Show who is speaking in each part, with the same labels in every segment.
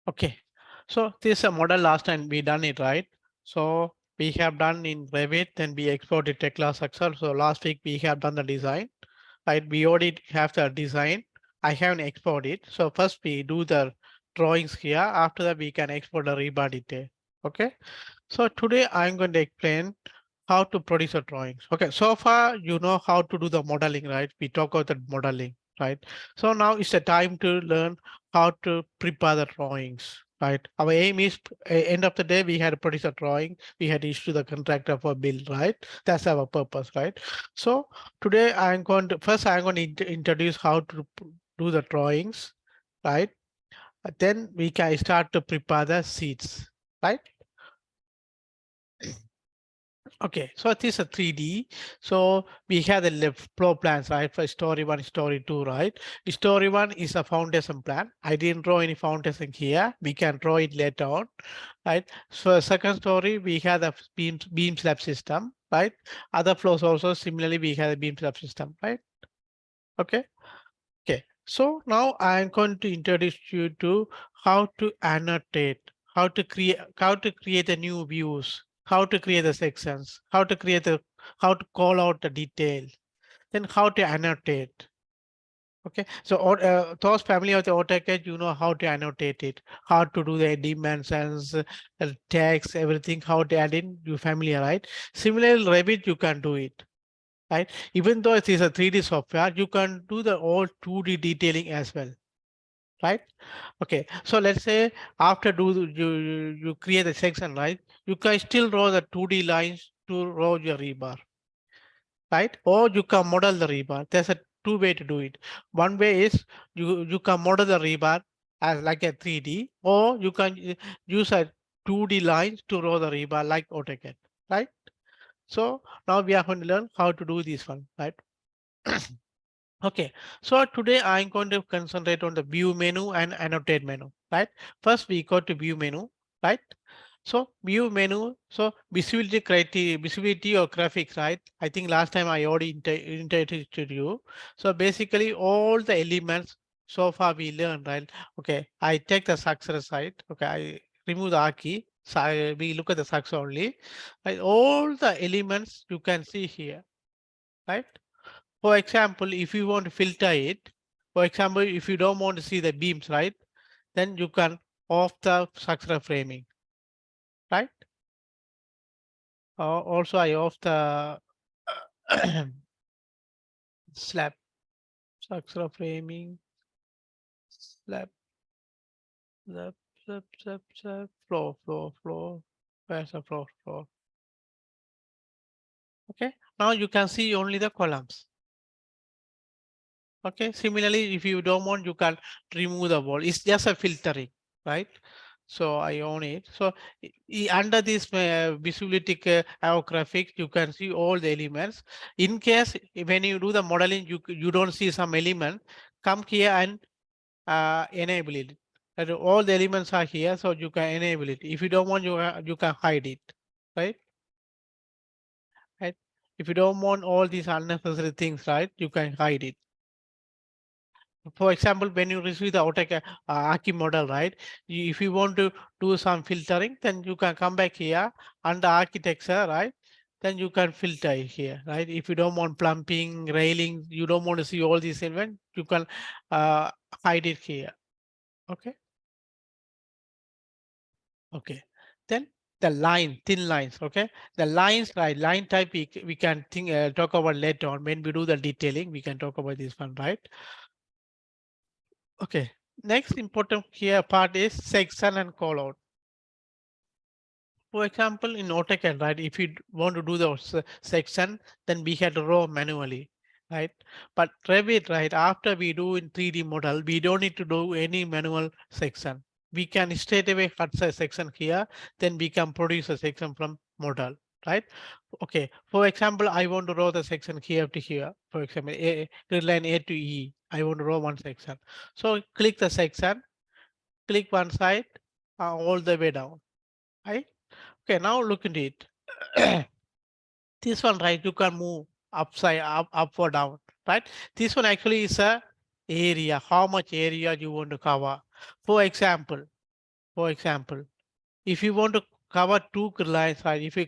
Speaker 1: Okay, so this is a model last time we done it, right? So we have done in Revit, then we exported a class Excel. So last week we have done the design, right? We already have the design. I haven't exported it. So first we do the drawings here. After that we can export the rebar detail. Okay. So today I'm going to explain how to produce a drawings. Okay, so far you know how to do the modeling, right? We talk about the modeling, right? So now it's the time to learn how to prepare the drawings, right? Our aim is end of the day we had to produce a drawing, we had to issue the contractor for bill, right? That's our purpose, right? So today I'm going to introduce how to do the drawings, right? Then we can start to prepare the seats, right? Okay, so it is a 3D. So we have the left floor plans, right? For story one, story two, right? Story one is a foundation plan. I didn't draw any foundation here. We can draw it later on, right? So second story, we have the beam slab system, right? Other floors also similarly we have the beam slab system, right? Okay. Okay. So now I'm going to introduce you to how to annotate, how to create the new views, how to create the sections, how to call out the detail, then how to annotate. Okay, so those family of the AutoCAD, you know how to annotate it, how to do the dimensions, text, everything, how to add in, you familiar, right? Similarly, Revit, you can do it, right? Even though it is a 3D software, you can do the all 2D detailing as well, right? Okay, so let's say after you create a section, right? You can still draw the 2D lines to draw your rebar, right? Or you can model the rebar. There's a two way to do it. One way is you can model the rebar as like a 3D, or you can use a 2D lines to draw the rebar like AutoCAD, right? So now we are going to learn how to do this one, right? Okay, so today I'm going to concentrate on the view menu and annotate menu, right? First we go to view menu, right? So view menu, so visibility criteria, visibility or graphics, right? I think last time I already introduced you. So basically all the elements so far we learned, right? Okay, I take the success side. Okay, I remove the R key. So we look at the success only. Right? All the elements you can see here, right? For example, if you want to filter it, for example, if you don't want to see the beams, right, then you can off the structural framing, right? Also, I off the slab, structural framing, slab, slab, floor. Where's the floor? Okay. Now you can see only the columns. Okay, similarly, if you don't want, you can remove the wall. It's just a filtering, right? So I own it. So under this visibility graphic, you can see all the elements. In case when you do the modeling, you don't see some element, come here and enable it. And all the elements are here, so you can enable it. If you don't want, you can hide it, right? Right. If you don't want all these unnecessary things, right, you can hide it. For example, when you receive the AutoCAD Aki model, right? If you want to do some filtering, then you can come back here under architecture, right? Then you can filter it here, right? If you don't want plumbing, railing, you don't want to see all these elements, you can uh, hide it here. Okay. Okay. Then the line, thin lines. Okay. The lines, right? Line type we can think talk about later on when we do the detailing. We can talk about this one, right? Okay. Next important here part is section and call out. For example, in AutoCAD, right, if you want to do the section, then we had to draw manually, right? But Revit, right, after we do in 3D model, we don't need to do any manual section. We can straight away cut a section here, then we can produce a section from model, right? Okay, for example, I want to draw the section here to here. For example, grid line A to E. I want to draw one section. So click the section, click one side, all the way down, right? Okay, now look at it. This one, right, you can move up or down, right? This one actually is a area, how much area you want to cover. For example, For example, if you want to cover two grid lines, right? If you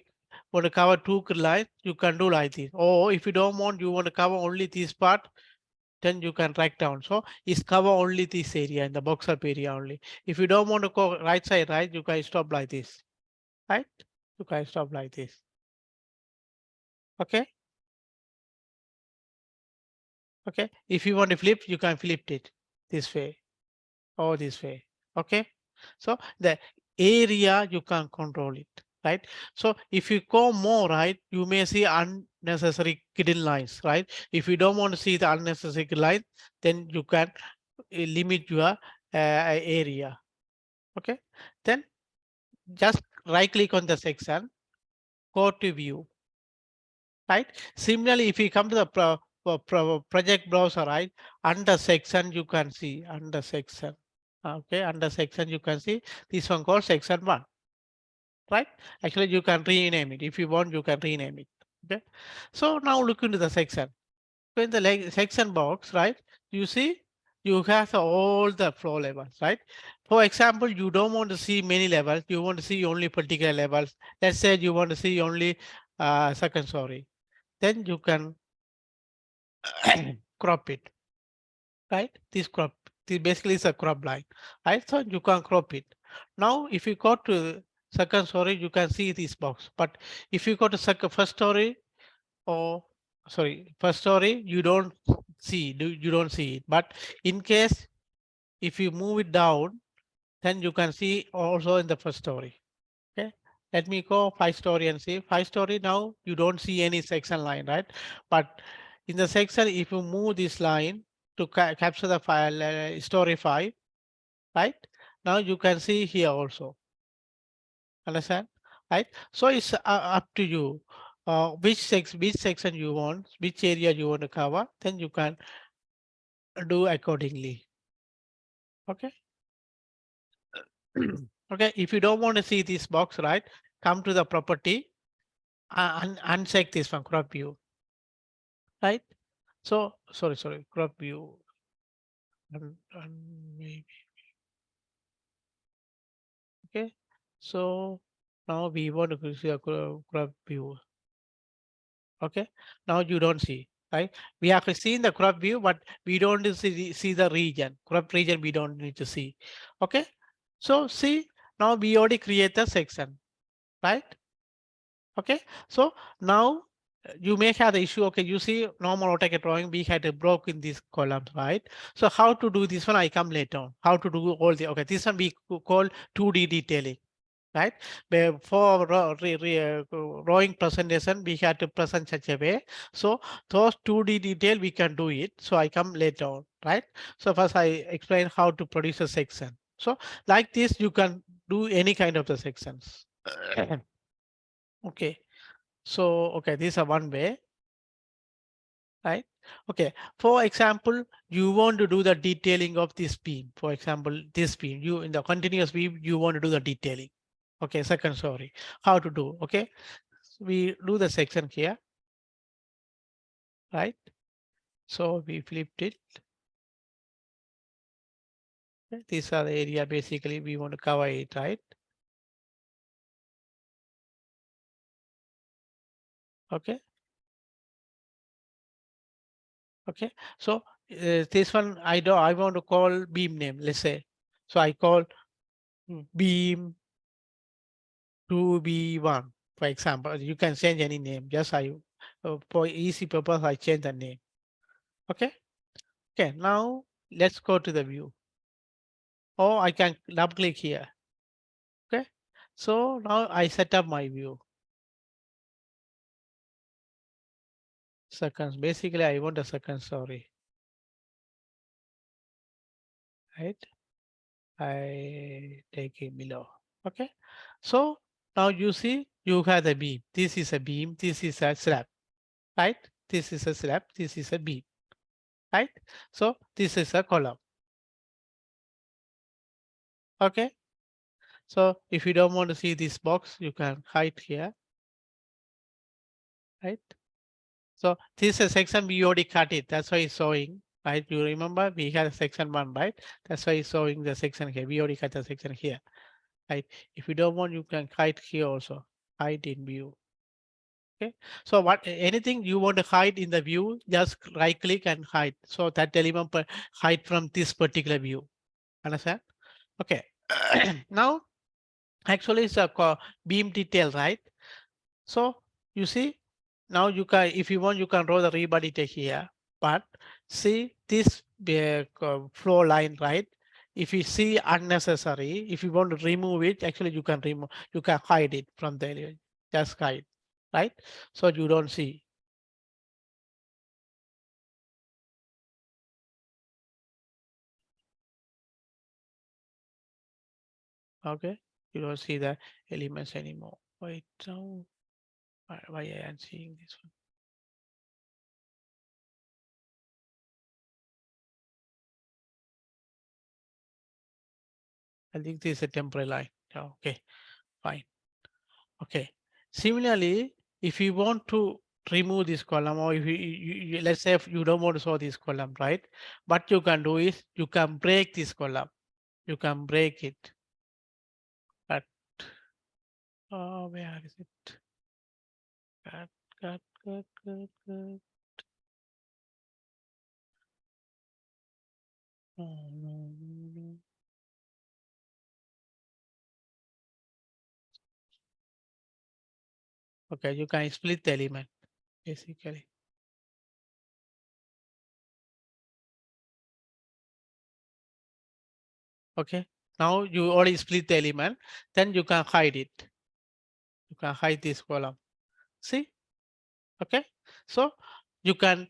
Speaker 1: want to cover two grid lines, you can do like this. Or if you don't want, you want to cover only this part, then you can write down. So it's cover only this area in the box up area only. If you don't want to go right side, right, you can stop like this, right? You can stop like this. Okay. Okay. If you want to flip, you can flip it this way or this way. Okay. So the area you can control it, right? So if you go more right, you may see unnecessary grid lines, right? If you don't want to see the unnecessary grid line, then you can limit your area. Okay. Then just right click on the section, go to view, right? Similarly, if you come to the project browser, right, under section you can see under section. Okay, under section you can see this one called section 1, right? Actually, you can rename it if you want. You can rename it. Okay, so now look into the section. So in the section box, right, you see you have all the floor levels, right? For example, you don't want to see many levels. You want to see only particular levels. Let's say you want to see only second story. Then you can crop it, right? This basically is a crop line, right? So you can crop it. Now, if you go to second story, you can see this box. But if you go to first story or sorry, first story, you don't you don't see it. But in case if you move it down, then you can see also in the first story. Okay. Let me go 5 story and see 5 story. Now you don't see any section line, right? But in the section, if you move this line to capture the file story 5, right? Now you can see here also. Understand? Right? So it's up to you. Which section you want, which area you want to cover, then you can do accordingly. Okay. Okay. If you don't want to see this box, right? Come to the property and uncheck this one, crop view, right? So sorry, crop view. And maybe okay. So now we want to see a crop view. Okay. Now you don't see, right? We have seen the crop view, but we don't see the region. Crop region we don't need to see. Okay. So see, now we already create the section, right? Okay. So now you may have the issue. Okay, you see normal AutoCAD drawing, we had a broke in these columns, right? So how to do this one? I come later on. How to do all the okay? This one we call 2D detailing, right? For drawing presentation, we had to present such a way. So those 2D detail we can do it. So I come later on, right? So first I explain how to produce a section. So like this, you can do any kind of the sections. Okay. So, okay, this is one way, right? Okay, for example, you want to do the detailing of this beam. For example, this beam, you in the continuous beam, you want to do the detailing. Okay, second story, how to do, okay? We do the section here, right? So we flipped it. Okay, these are the area basically we want to cover it, right? Okay, okay. So this one I want to call beam name, let's say. So I call beam 2B1, for example. You can change any name. Just for easy purpose, I change the name. Okay. Okay. Now let's go to the view. Or I can double click here. Okay. So now I set up my view. Seconds. Basically, I want a second story. Right. I take it below. Okay. So now you see you have the beam. This is a beam. This is a slab. Right. This is a slab. This is a beam. Right. So this is a column. Okay. So if you don't want to see this box, you can hide here, right? So this is a section we already cut it. That's why it's showing, right? You remember we had a section 1, right? That's why it's showing the section here. We already cut the section here. right? If you don't want, you can hide here also, hide in view. Okay, so what anything you want to hide in the view, just right click and hide. So that element hide from this particular view. Understand? Okay. Now, actually, it's a beam detail, right? So you see, now you can, if you want, you can draw the rebar detail here. But see this flow line, right? If you see unnecessary, if you want to remove it, actually you can remove, you can hide it from there. Just hide, right? So you don't see. Okay, you don't see the elements anymore. Wait, now why I am seeing this one? I think this is a temporary line. Okay, fine. Okay. Similarly, if you want to remove this column, or if let's say if you don't want to show this column, right? What you can do is you can break this column. You can break it. But where is it? Cut, cut, cut, cut, cut. No, no, no, no. Okay, you can split the element basically. Okay. Now you already split the element, then you can hide it. You can hide this column. See? Okay. So you can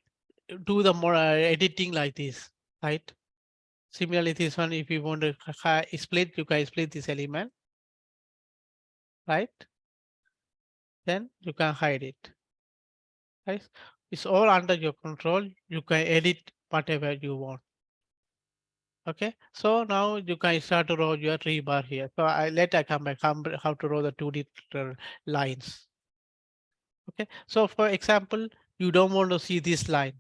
Speaker 1: do the more editing like this, right? Similarly, this one, if you want to split, you can split this element, right? Then you can hide it, right? It's all under your control. You can edit whatever you want. Okay, so now you can start to row your tree bar here. So I later come back how to row the 2D lines. Okay, so for example, you don't want to see this line,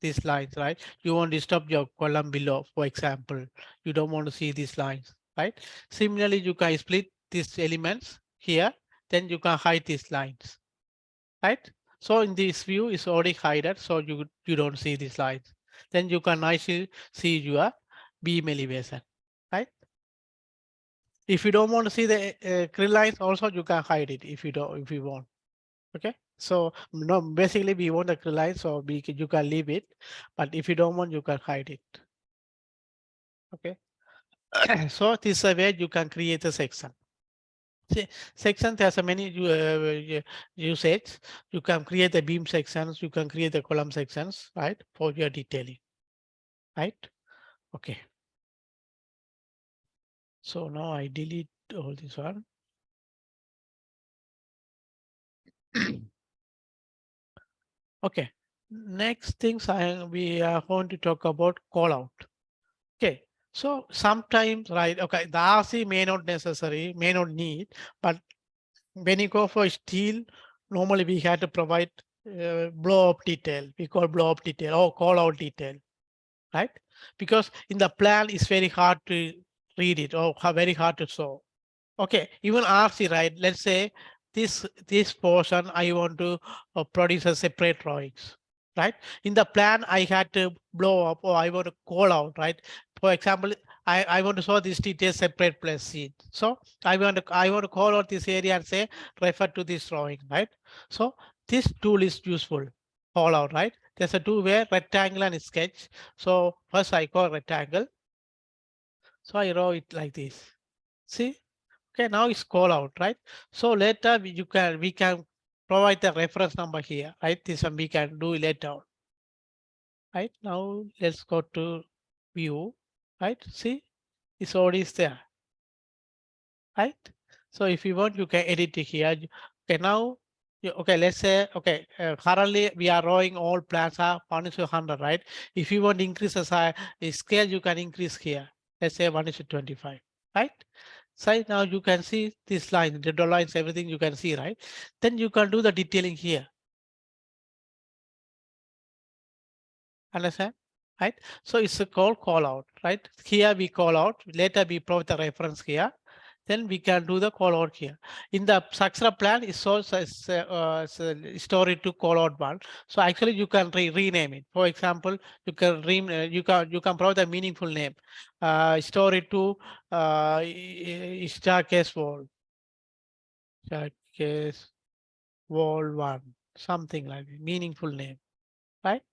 Speaker 1: these lines, right? You want to stop your column below, for example. You don't want to see these lines, right? Similarly, you can split these elements here, then you can hide these lines, right? So in this view, it's already hidden, so you don't see these lines. Then you can nicely see your beam elevation, right? If you don't want to see the grill lines, also you can hide it if you don't, if you want. Okay, so no, basically we want the grill line, so you can leave it, but if you don't want, you can hide it. Okay, so this is a way you can create a section. See, section has a many usage. You can create the beam sections, you can create the column sections, right, for your detailing, right? Okay, so now I delete all this one. Okay, next things we are going to talk about call out. Okay, so sometimes, right, okay, the RC may not necessary, may not need, but when you go for steel, normally we had to provide blow up detail. We call blow up detail or call out detail, right? Because in the plan, it's very hard to read it or very hard to show. Okay, even RC, right? Let's say this portion I want to produce a separate drawings, right? In the plan, I had to blow up or I want to call out, right? For example, I want to show this detail separate place scene. So I want to call out this area and say refer to this drawing, right? So this tool is useful. Call out, right? There's a tool where rectangle and sketch. So first I call rectangle. So I draw it like this. See? Okay, now it's call out, right? So later we can provide the reference number here, right? This one we can do later on, right? Now let's go to view, right? See, it's already there, right? So if you want, you can edit it here. Okay, now, okay, let's say, okay, currently we are drawing all plans are 1:100, right? If you want to increase the size, the scale, you can increase here. Let's say 1:25, right? So now you can see this line, the lines, everything you can see, right? Then you can do the detailing here. Understand? Right? So it's a call out, right? Here we call out, later we provide the reference here. then we can do the call out here. In the structural plan, it shows as story to call out one. So actually, you can rename it. For example, you can you can provide a meaningful name. Story to staircase wall, staircase wall one, something like that, meaningful name, right?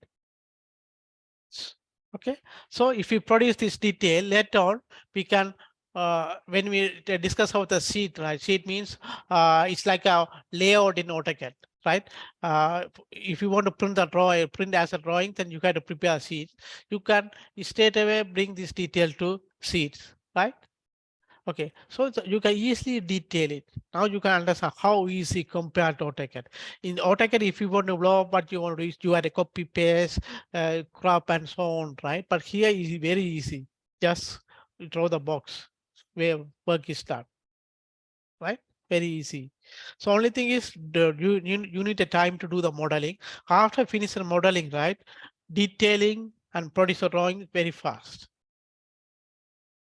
Speaker 1: Okay, so if we produce this detail later on, we can when we discuss about the sheet, right? Sheet means it's like a layout in AutoCAD, right? If you want to print the drawing, print as a drawing, then you got to prepare a sheet. You can straight away bring this detail to sheets, right? Okay, so you can easily detail it. Now you can understand how easy compared to AutoCAD. In AutoCAD, if you want to blow up what you want to use, you had a copy paste, crop and so on, right? But here is very easy. Just draw the box where work is done, right? Very easy. So only thing is you need a time to do the modeling. After finish the modeling, right? Detailing and produce a drawing very fast.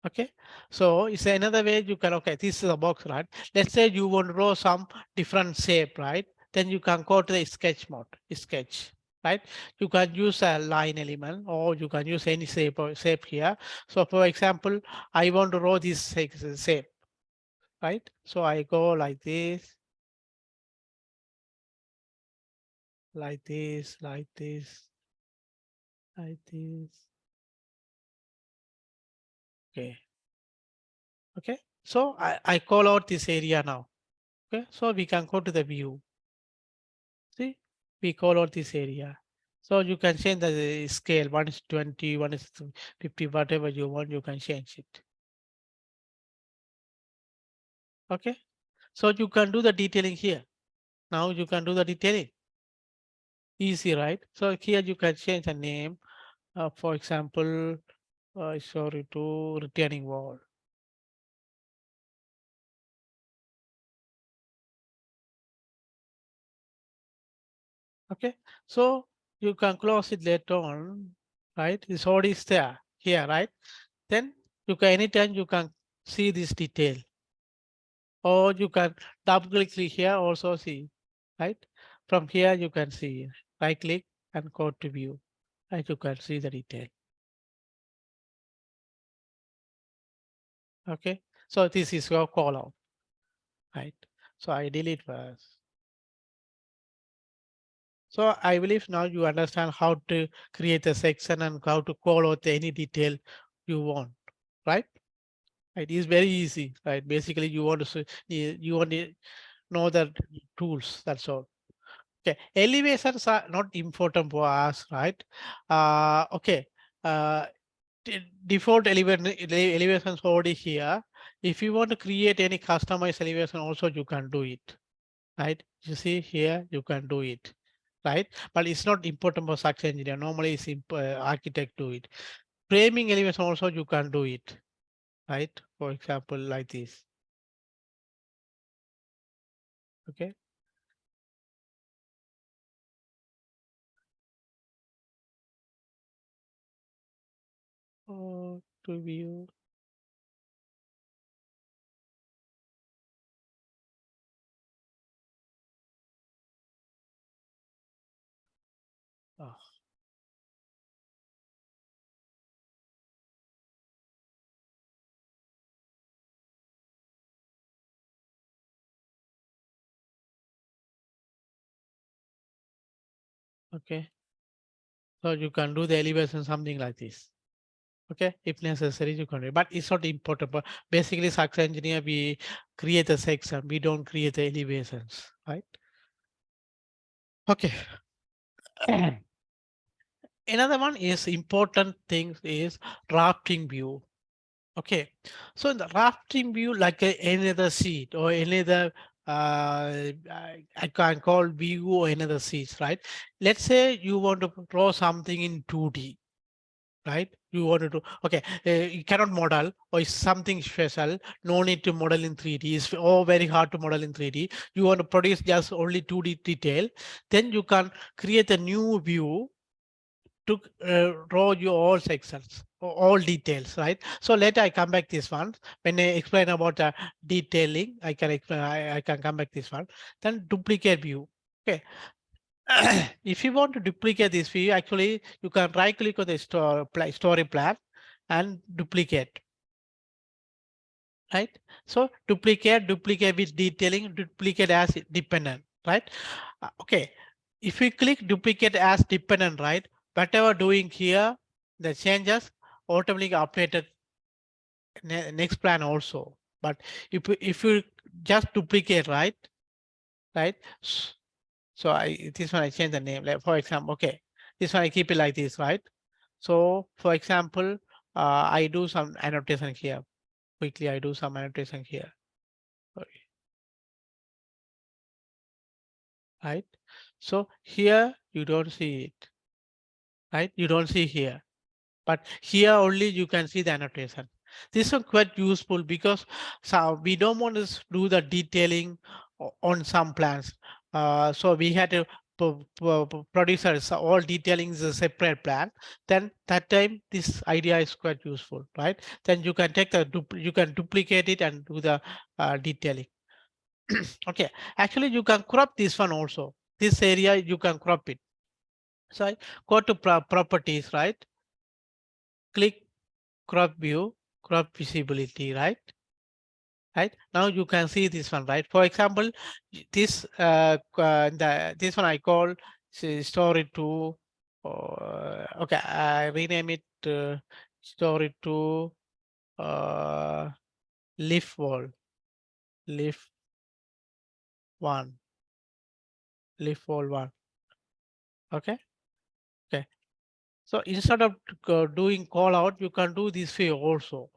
Speaker 1: Okay, so it's another way you can, okay, this is a box, right? Let's say you want to draw some different shape, right? Then you can go to the sketch mode, sketch, right? You can use a line element or you can use any shape or shape here. So for example, I want to draw this shape, right? So I go like this, like this, like this, like this. Okay, okay. So I call out this area now. Okay, so we can go to the view. See, we call out this area. So you can change the scale. One is 20, one is 50, whatever you want, you can change it. Okay. So you can do the detailing here. Now you can do the detailing. Easy, right? So here you can change the name. For example, sorry, to retaining wall. Okay. So you can close it later on, right? It's already there here, right? Then you can anytime you can see this detail. Or you can double click here also see, right? From here you can see, right click and go to view, right? You can see the detail. Okay, so this is your call out, right? So I delete first. So I believe now you understand how to create a section and how to call out any detail you want, right? It is very easy, right? Basically, you want to you want to know the tools. That's all. Okay, elevations are not important for us, right? Okay, uh, default elevations already here. If you want to create any customized elevation, also you can do it, right? You see here, you can do it, right? But it's not important for structural engineer. Normally, it's architect do it. Framing elevation also you can do it, right? For example, like this. Okay. To view. Oh, okay. So you can do the elevation something like this. Okay, if necessary, you can do it, but it's not important. But basically, structural engineer, we create a section, we don't create the elevations, right? Okay. Another one is important thing is drafting view. Okay, so in the drafting view, like any other sheet or any other I can call view or another sheet, right? Let's say you want to draw something in 2D, right? You want to do, okay, you cannot model or it's something special, no need to model in 3D, it's all very hard to model in 3D. You want to produce just only 2D detail, then you can create a new view, to draw you all sections, all details, right? So later I come back this one. When I explain about detailing, I can explain, I can come back this one. Then duplicate view. Okay. If you want to duplicate this view, actually you can right click on the story plan and duplicate, right? So duplicate with detailing, duplicate as dependent, right? Okay. If we click duplicate as dependent, right? Whatever doing here, the changes automatically updated next plan also. But if you just duplicate, right? Right? So this one I change the name. Like for example, okay, this one I keep it like this, right? So for example, I do some annotation here. Quickly, I do some annotation here. Sorry, right? So here you don't see it, right? You don't see here, but here only you can see the annotation. This is quite useful because so we don't want to do the detailing on some plans. So we had to produce all detailing is a separate plan. Then that time this idea is quite useful, right? Then you can take the you can duplicate it and do the detailing. Okay, actually you can crop this one also. This area you can crop it. So I go to properties, right? Click crop view, crop visibility, right? Right now you can see this one, right? For example, this this one I call story two. Okay, I rename it story two leaf wall, leaf one, leaf wall one. Okay, okay. So instead of doing call out, you can do this way also,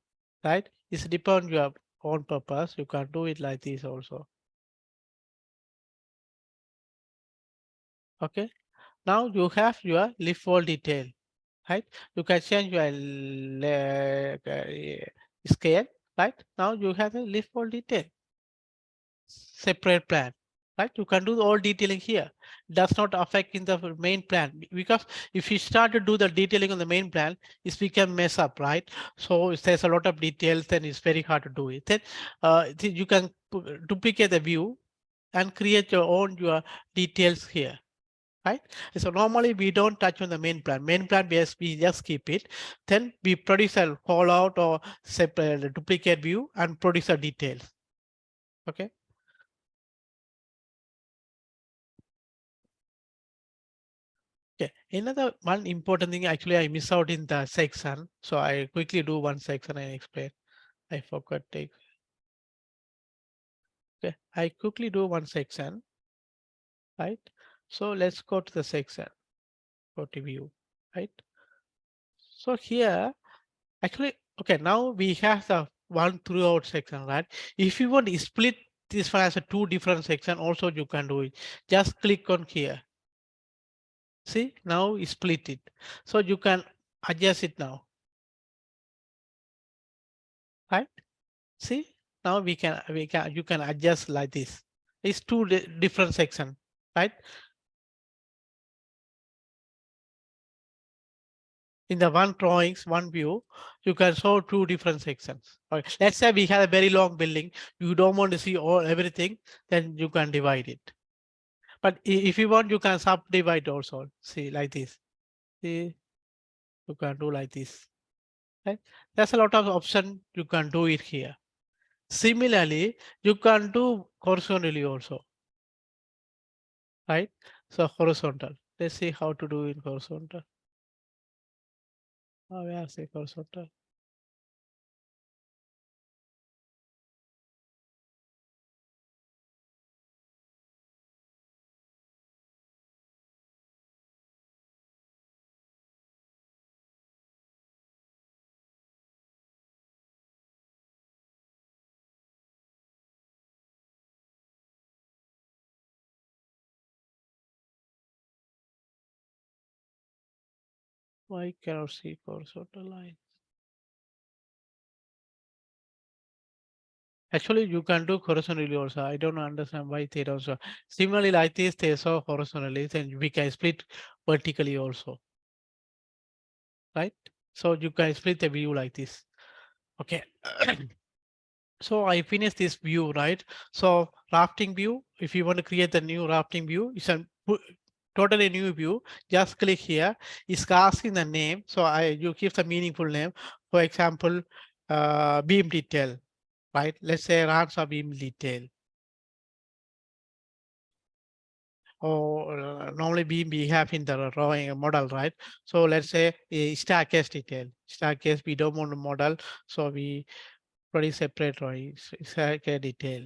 Speaker 1: right? It's depend on your own purpose. You can do it like this also. Okay. Now you have your leaf wall detail, right? You can change your scale, right? Now you have a leaf wall detail, separate plan, right? You can do all detailing here. Does not affect in the main plan because if you start to do the detailing on the main plan, it's become mess up, right? So if there's a lot of details, then it's very hard to do it. Then you can duplicate the view and create your own your details here, right? So normally we don't touch on the main plan. Main plan we just keep it. Then we produce a call out or separate duplicate view and produce a details. Okay. Okay. Another one important thing actually I miss out in the section. So I quickly do one section and explain. I forgot take. Okay. I quickly do one section, right? So let's go to the section. Go to view, right? So here actually, okay, now we have the one throughout section, right? If you want to split this one as a two different section, also you can do it. Just click on here. See, now split it. So you can adjust it now, right? See, now you can adjust like this. It's two different section, right? In the one drawings, one view, you can show two different sections. Okay. Let's say we have a very long building. You don't want to see all everything, then you can divide it. But if you want, you can subdivide also. See, like this. See, you can do like this. Right? There's a lot of option you can do it here. Similarly, you can do horizontally also, right? So horizontal. Let's see how to do in horizontal. Oh, yeah, say horizontal. Why cannot see horizontal line? Actually, you can do horizontally also. I don't understand why they don't show. Similarly, like this, they saw horizontally, then we can split vertically also. right? So you can split the view like this. Okay. So I finished this view, right? So rafting view, if you want to create the new rafting view, it's a totally new view. Just click here. It's asking the name. So you give the meaningful name. For example, beam detail, right? Let's say Ransa beam detail. Or normally beam we have in the drawing model, right? So let's say a staircase detail. Staircase we don't want to model, so we pretty separate drawing staircase detail.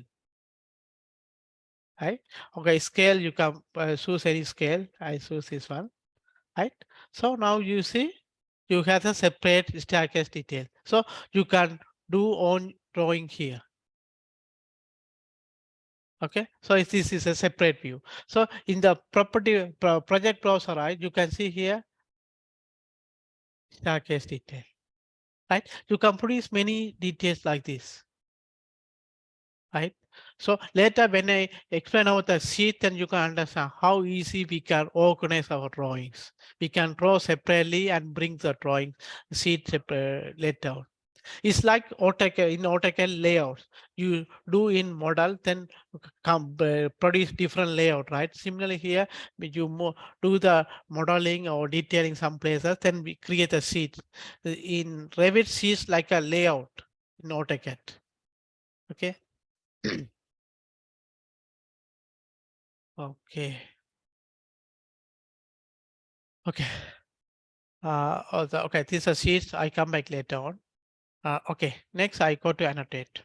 Speaker 1: Right? Okay, scale, you can choose any scale. I choose this one, right? So now you see you have a separate staircase detail. So you can do on drawing here. Okay, so this is a separate view. So in the project browser, right, you can see here staircase detail, right? You can produce many details like this, right? So later when I explain about the sheet, then you can understand how easy we can organize our drawings. We can draw separately and bring the drawing sheet later on. It's like AutoCAD in AutoCAD layouts. You do in model, then produce different layout, right? Similarly here, you do the modeling or detailing some places, then we create a sheet. In Revit, sheets like a layout in AutoCAD. Okay. Okay. Okay. Okay, these are sheets. I come back later on. Okay, next I go to annotate.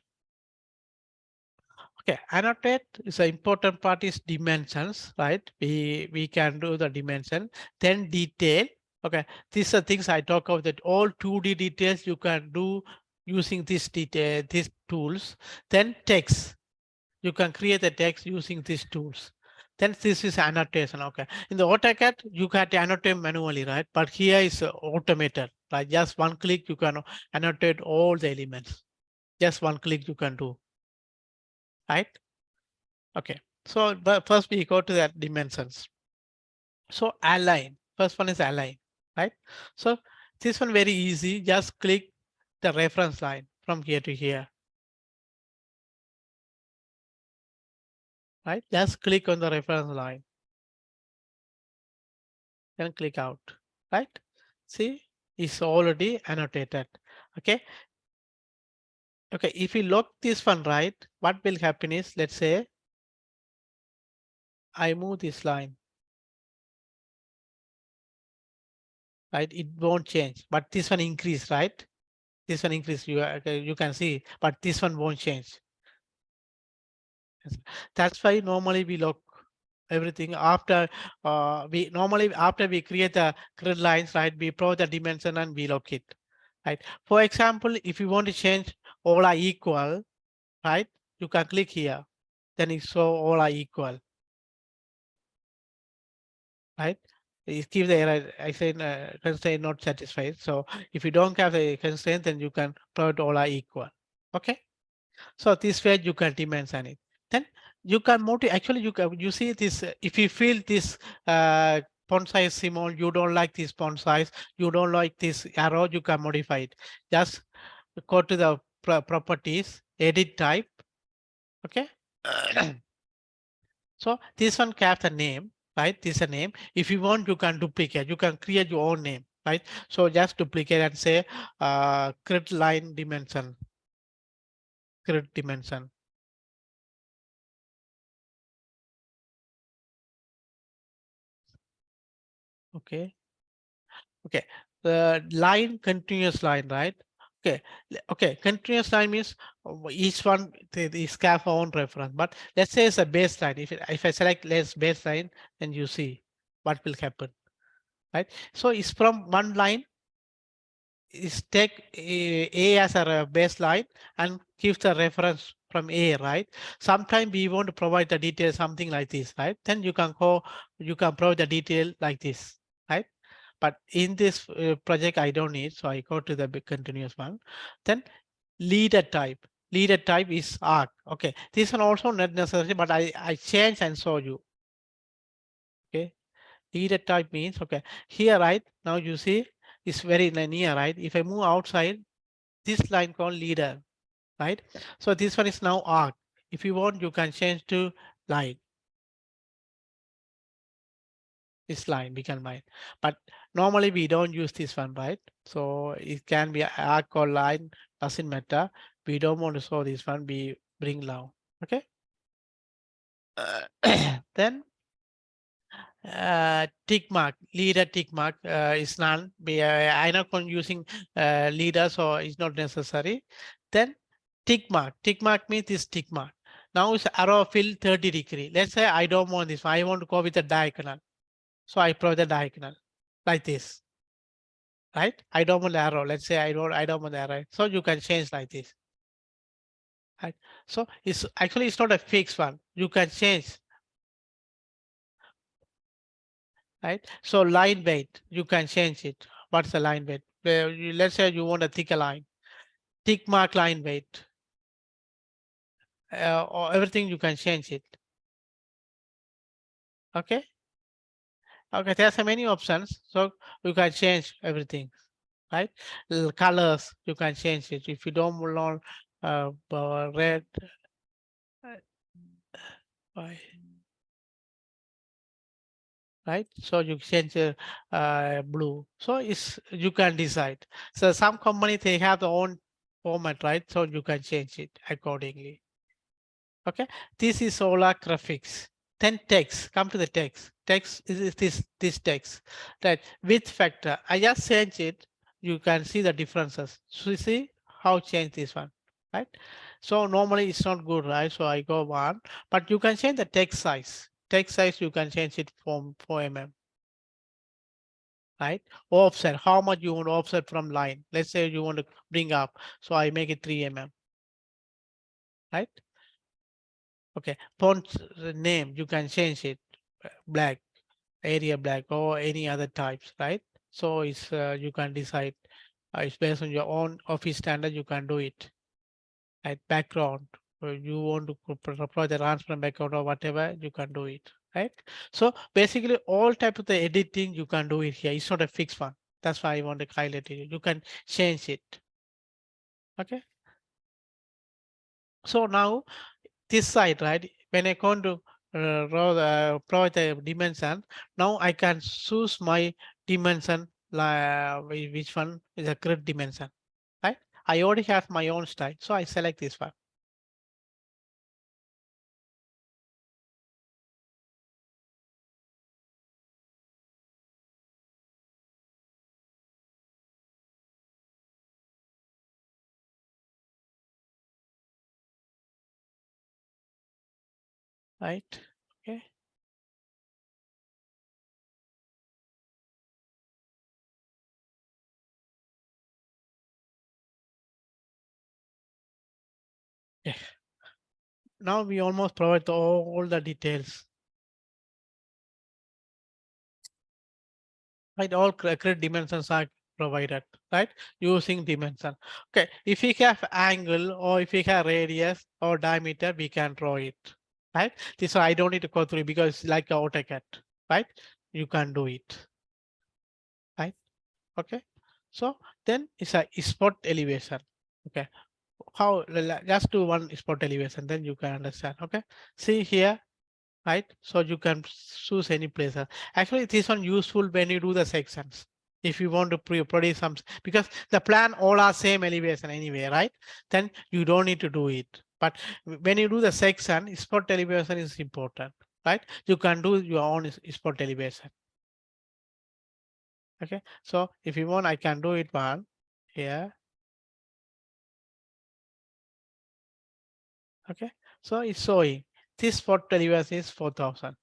Speaker 1: Okay, annotate is an important part is dimensions, right? We can do the dimension, then detail. Okay, these are things I talk about that all 2D details you can do using this detail, these tools. Then text, you can create the text using these tools. Then this is annotation. Okay, in the AutoCAD you can annotate manually, right? But here is automated. Like just one click you can annotate all the elements. Just one click you can do, right? Okay, so but first we go to that dimensions. So align, first one is align, right? So this one very easy, just click the reference line from here to here, right? Just click on the reference line, then click out, right? See, it's already annotated, okay? Okay, if we lock this one right, what will happen is, let's say I move this line, right? It won't change, but this one increase, right? This one increase, you can see, but this one won't change. Yes. That's why normally we lock everything after we normally after we create the grid lines, right? We provide the dimension and we lock it, right? For example, if you want to change all are equal, right? You can click here, then it show all are equal, right? It gives the error. I say constraint not satisfied. So if you don't have a constraint, then you can provide all are equal. Okay. So this way you can dimension it. Then you can motivate. Actually, you see this. If you feel this font size small, you don't like this font size, you don't like this arrow, you can modify it. Just go to the properties, edit type. Okay. So this one has a name, right? This is a name. If you want, you can duplicate. You can create your own name, right? So just duplicate and say grid line dimension, grid dimension. Okay. Okay, the line continuous line, right? Okay, okay, continuous line means each one is have own reference. But let's say it's a baseline. If I select less baseline, then you see what will happen, right? So it's from one line is take A as a baseline and give the reference from A, right? Sometimes we want to provide the detail something like this, right? Then you can provide the detail like this, right? But in this project, I don't need, so I go to the big continuous one. Then leader type. Leader type is arc. Okay, this one also not necessary, but I change and show you. Okay, leader type means okay. Here, right now you see is very near, right? If I move outside, this line called leader, right? So this one is now arc. If you want, you can change to line. This line we can mind, but normally we don't use this one, right? So it can be arc or line, doesn't matter. We don't want to show this one. We bring down. Okay. Then tick mark, leader tick mark is none. I'm not using leader, so it's not necessary. Then tick mark means this tick mark. Now it's arrow fill 30-degree. Let's say I don't want this one. I want to go with a diagonal. So I provide the diagonal like this, right? I don't want arrow. Let's say I don't want arrow. So you can change like this. Right? So it's actually it's not a fixed one. You can change, right? So line weight, you can change it. What's the line weight? Let's say you want a thicker line, tick mark line weight, or everything you can change it. Okay. Okay, there's so many options. So you can change everything, right? Colors, you can change it. If you don't want red, why? Right? So you change blue. So it's you can decide. So some company they have their own format, right? So you can change it accordingly. Okay, this is solar graphics. Then text, come to the text. Text is this text, right? Width factor. I just change it. You can see the differences. So you see how change this one, right? So normally it's not good, right? So I go one, but you can change the text size. Text size you can change it from 4 mm, right? Offset, how much you want to offset from line. Let's say you want to bring up, so I make it 3 mm, right? Okay, font name, you can change it, black, area black, or any other types, right? So it's you can decide. It's based on your own office standard. You can do it. Right? Background, you want to apply the transparent background or whatever, you can do it. Right? So basically, all type of the editing you can do it here. It's not a fixed one. That's why I want to highlight it. You can change it. Okay. So now this side, right? When I go to provide the dimension, now I can choose my dimension, which one is a grid dimension, right? I already have my own style, so I select this one, right? Okay. Yeah. Now we almost provide all the details, right? All grid dimensions are provided, right? Using dimension. Okay. If we have angle or if we have radius or diameter, we can draw it, right? This I don't need to go through because it's like a AutoCAD, right? You can do it, right? Okay. So then it's a spot elevation. Okay. How just do one spot elevation, then you can understand. Okay. See here, right? So you can choose any place. Actually, this one useful when you do the sections. If you want to produce some, because the plan all are same elevation anyway, right? Then you don't need to do it. But when you do the section, spot elevation is important, right? You can do your own spot elevation. Okay. So if you want, I can do it one here. Okay. So it's showing this spot elevation is 4,000.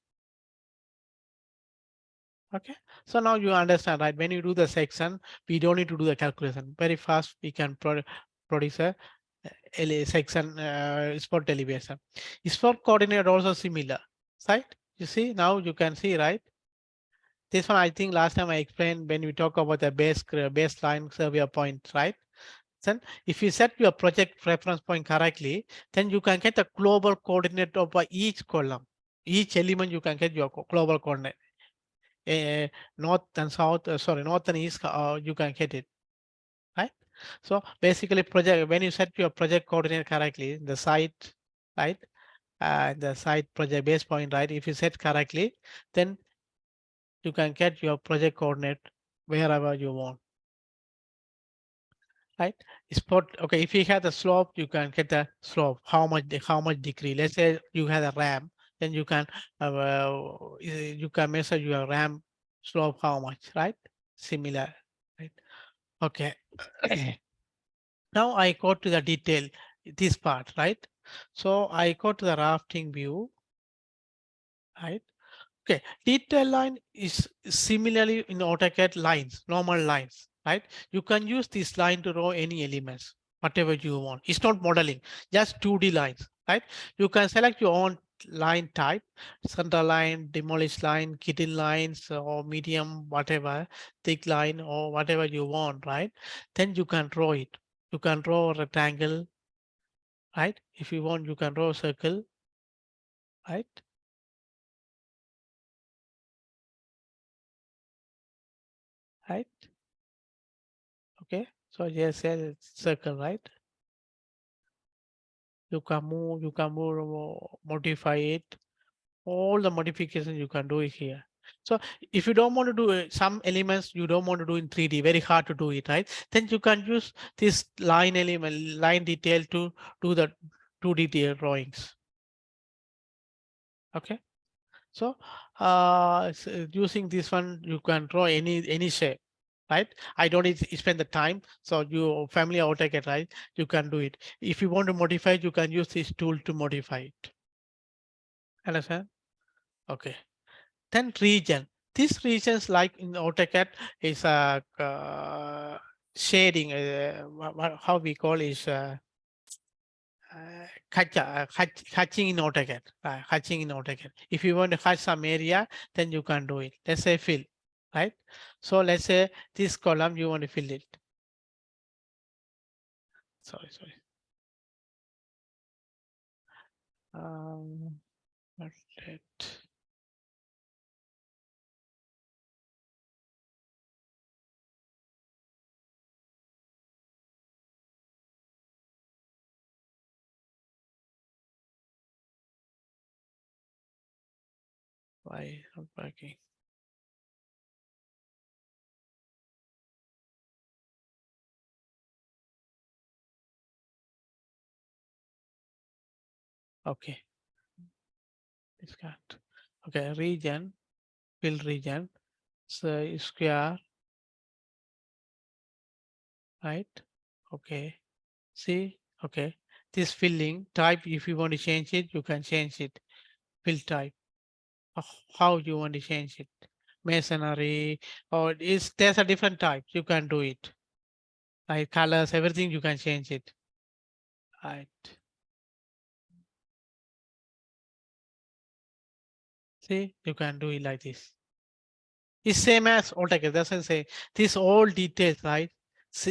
Speaker 1: Okay, so now you understand, right? When you do the section, we don't need to do the calculation. Very fast, we can produce a section spot elevation. Spot coordinate also similar, right? You see, now you can see, right? This one, I think last time I explained when we talk about the baseline survey point, right? Then if you set your project reference point correctly, then you can get the global coordinate of each column. Each element you can get your global coordinate. north and south, sorry, north and east, you can get it, right? So basically project, when you set your project coordinate correctly, the site, right? The site project base point, right? If you set correctly, then you can get your project coordinate wherever you want, right? Spot, okay, if you have the slope, you can get the slope, how much degree. Let's say you have a ram, then you can measure your ram slope how much, right? Similar, right? Okay. Now I go to the detail, this part, right? So I go to the rafting view, right? Okay, detail line is similarly in AutoCAD lines, normal lines, right? You can use this line to draw any elements, whatever you want. It's not modeling, just 2D lines, right? You can select your own line type, center line, demolish line, kitchen lines, or medium, whatever, thick line, or whatever you want, right? Then you can draw it. You can draw a rectangle, right? If you want, you can draw a circle, right? Right? Okay. So yes, a circle, right? You can move, modify it. All the modifications you can do it here. So if you don't want to do it, some elements you don't want to do in 3D, very hard to do it, right? Then you can use this line element, line detail to do the 2D drawings. Okay. So, using this one, you can draw any shape, right? I don't need to spend the time. So you family AutoCAD, right? You can do it. If you want to modify it, you can use this tool to modify it. Understand? Okay. Then region. These regions, like in AutoCAD, is a shading. How we call is hatching in AutoCAD. Hatching in AutoCAD. If you want to hatch some area, then you can do it. Let's say fill, right? So let's say this column you want to fill it. Sorry. Not it. Why not working? Okay, it's got. Okay, region, fill region. So square, right? Okay. See, okay. This filling type, if you want to change it, you can change it. Fill type. How you want to change it? Masonry, or is there's a different type. You can do it. Like colors, everything you can change it. Right. See, you can do it like this. It's same as AutoCAD. That's what I say. These all details, right?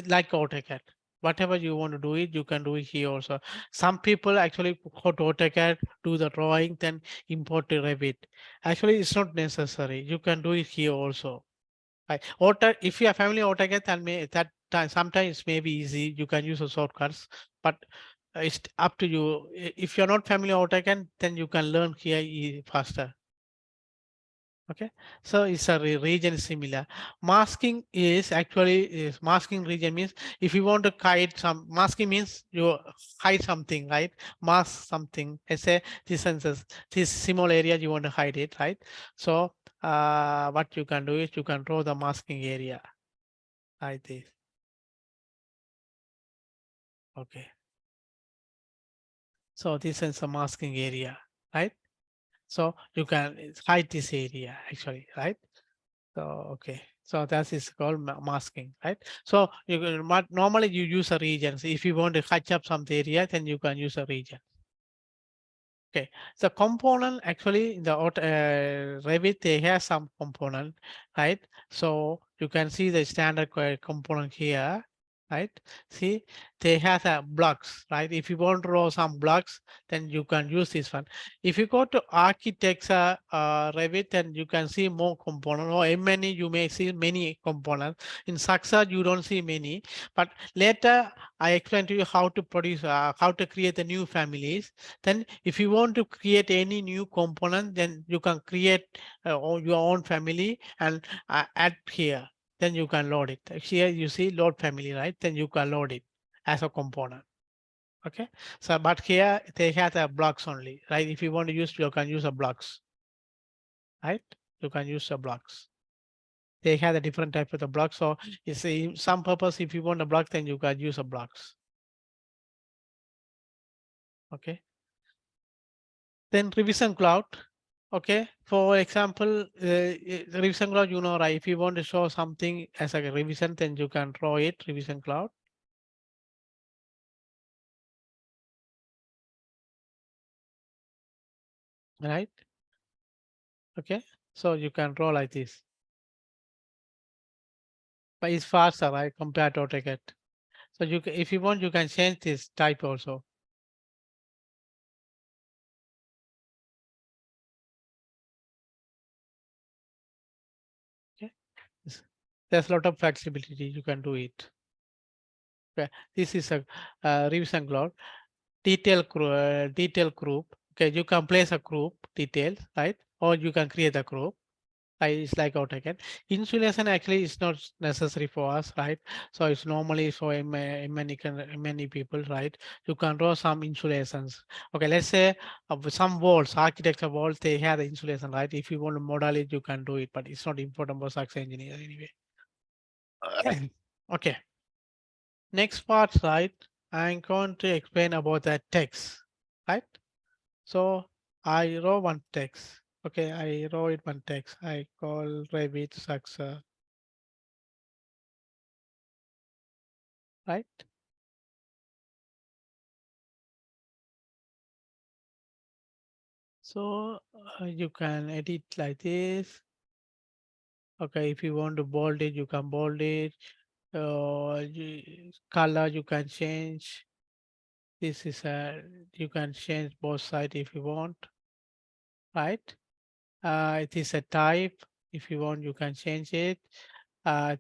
Speaker 1: Like AutoCAD. Whatever you want to do it, you can do it here also. Some people actually go to AutoCAD, do the drawing, then import to Revit. Actually, it's not necessary. You can do it here also. Right. If you are familiar with AutoCAD, then that time sometimes it may be easy. You can use the shortcuts, but it's up to you. If you're not familiar with AutoCAD, then you can learn here faster. Okay, so it's a region is similar. Masking is actually is masking region means if you want to hide some masking means you hide something, right? Mask something. Let's say this census, this small area you want to hide it, right? So what you can do is you can draw the masking area like this. Okay, so this is a masking area, right? So you can hide this area actually, right? So, okay. So that is called masking, right? So you can, normally you use a region. So if you want to catch up some area, then you can use a region. Okay. So component actually in the Revit, they have some component, right? So you can see the standard component here. right? See, they have blocks, right? If you want to draw some blocks, then you can use this one. If you go to architecture Revit, then you can see more components. Or in many, you may see many components. In Saxa, you don't see many. But later, I explain to you how to produce, how to create the new families. Then, if you want to create any new component, then you can create your own family and add here, then you can load it. Here you see load family, right? Then you can load it as a component. Okay. So, but here they have the blocks only, right? If you want to use, you can use a blocks, right? You can use the blocks. They have a different type of the blocks. So you see some purpose, if you want a block, then you can use a blocks. Okay. Then revision cloud. Okay. For example, revision cloud, you know, right? If you want to show something as a revision, then you can draw it, revision cloud, right? Okay. So you can draw like this. But it's faster, right, compared to AutoCAD. So if you want, you can change this type also. Okay, there's a lot of flexibility. You can do it. Okay, this is a revision cloud detail group. Okay, you can place a group details, right, or you can create a group. It's like AutoCAD. Insulation actually is not necessary for us, right? So it's normally for many people, right? You can draw some insulations. Okay, let's say some walls, architecture walls, they have the insulation, right? If you want to model it, you can do it, but it's not important for structural engineer anyway. Okay, next part, right? I'm going to explain about the text, right? So I wrote one text. Okay, I wrote one text. I call Revit success, right? So you can edit like this. Okay, if you want to bold it, you can bold it. Color you can change. This is a you can change both sides if you want, right? It is a type. If you want, you can change it.